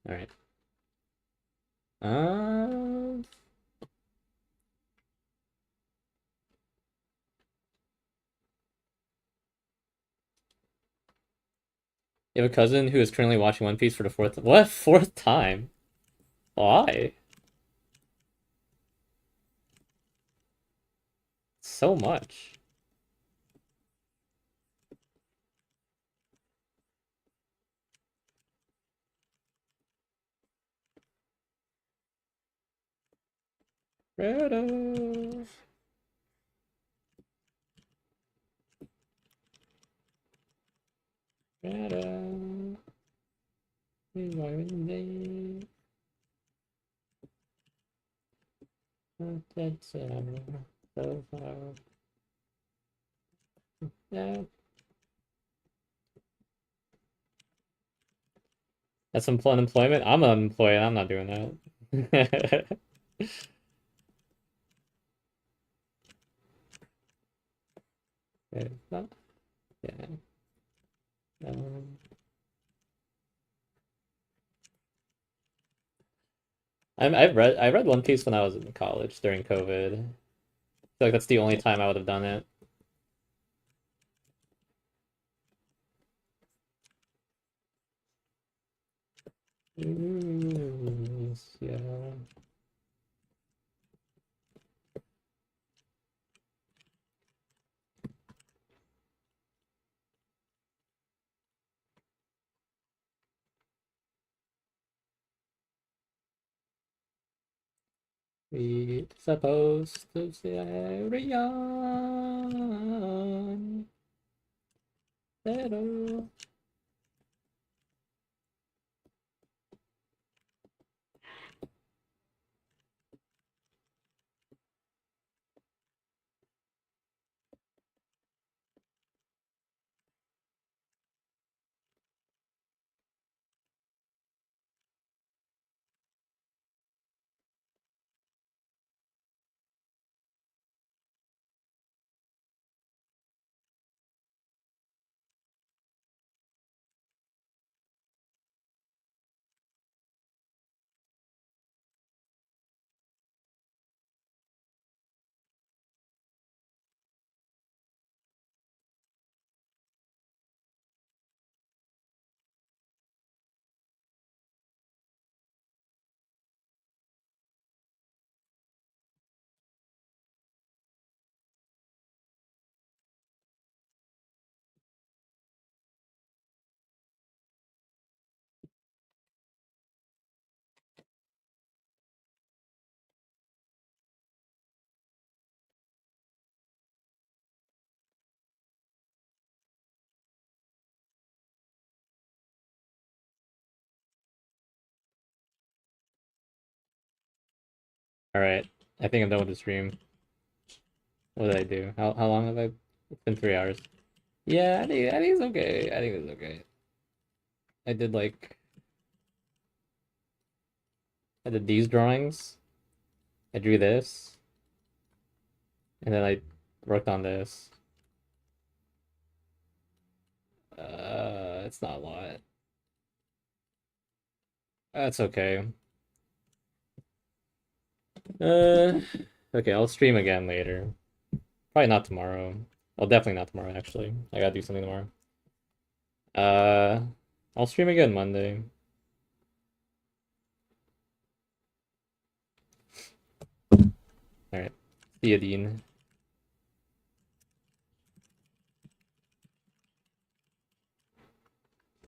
Alright. Um, you have a cousin who is currently watching One Piece for the fourth. What? Fourth time? Why? So much. Redo. Redo. That's so far. Yeah. That's unemployment. I'm unemployed. I'm not doing that. Okay, no, yeah. Um, I read One Piece when I was in college during COVID. I feel like that's the only time I would have done it. Yeah. We supposed to carry on. Pero... Alright. I think I'm done with the stream. What did I do? How long have I? It's been 3 hours. Yeah, I think it's okay. I think it's okay. I did like I did these drawings. I drew this, and then I worked on this. It's not a lot. That's okay. Uh, okay, I'll stream again later. Probably not tomorrow. Well, definitely not tomorrow, actually. I gotta do something tomorrow. Uh, I'll stream again Monday. Alright. See you, Dean.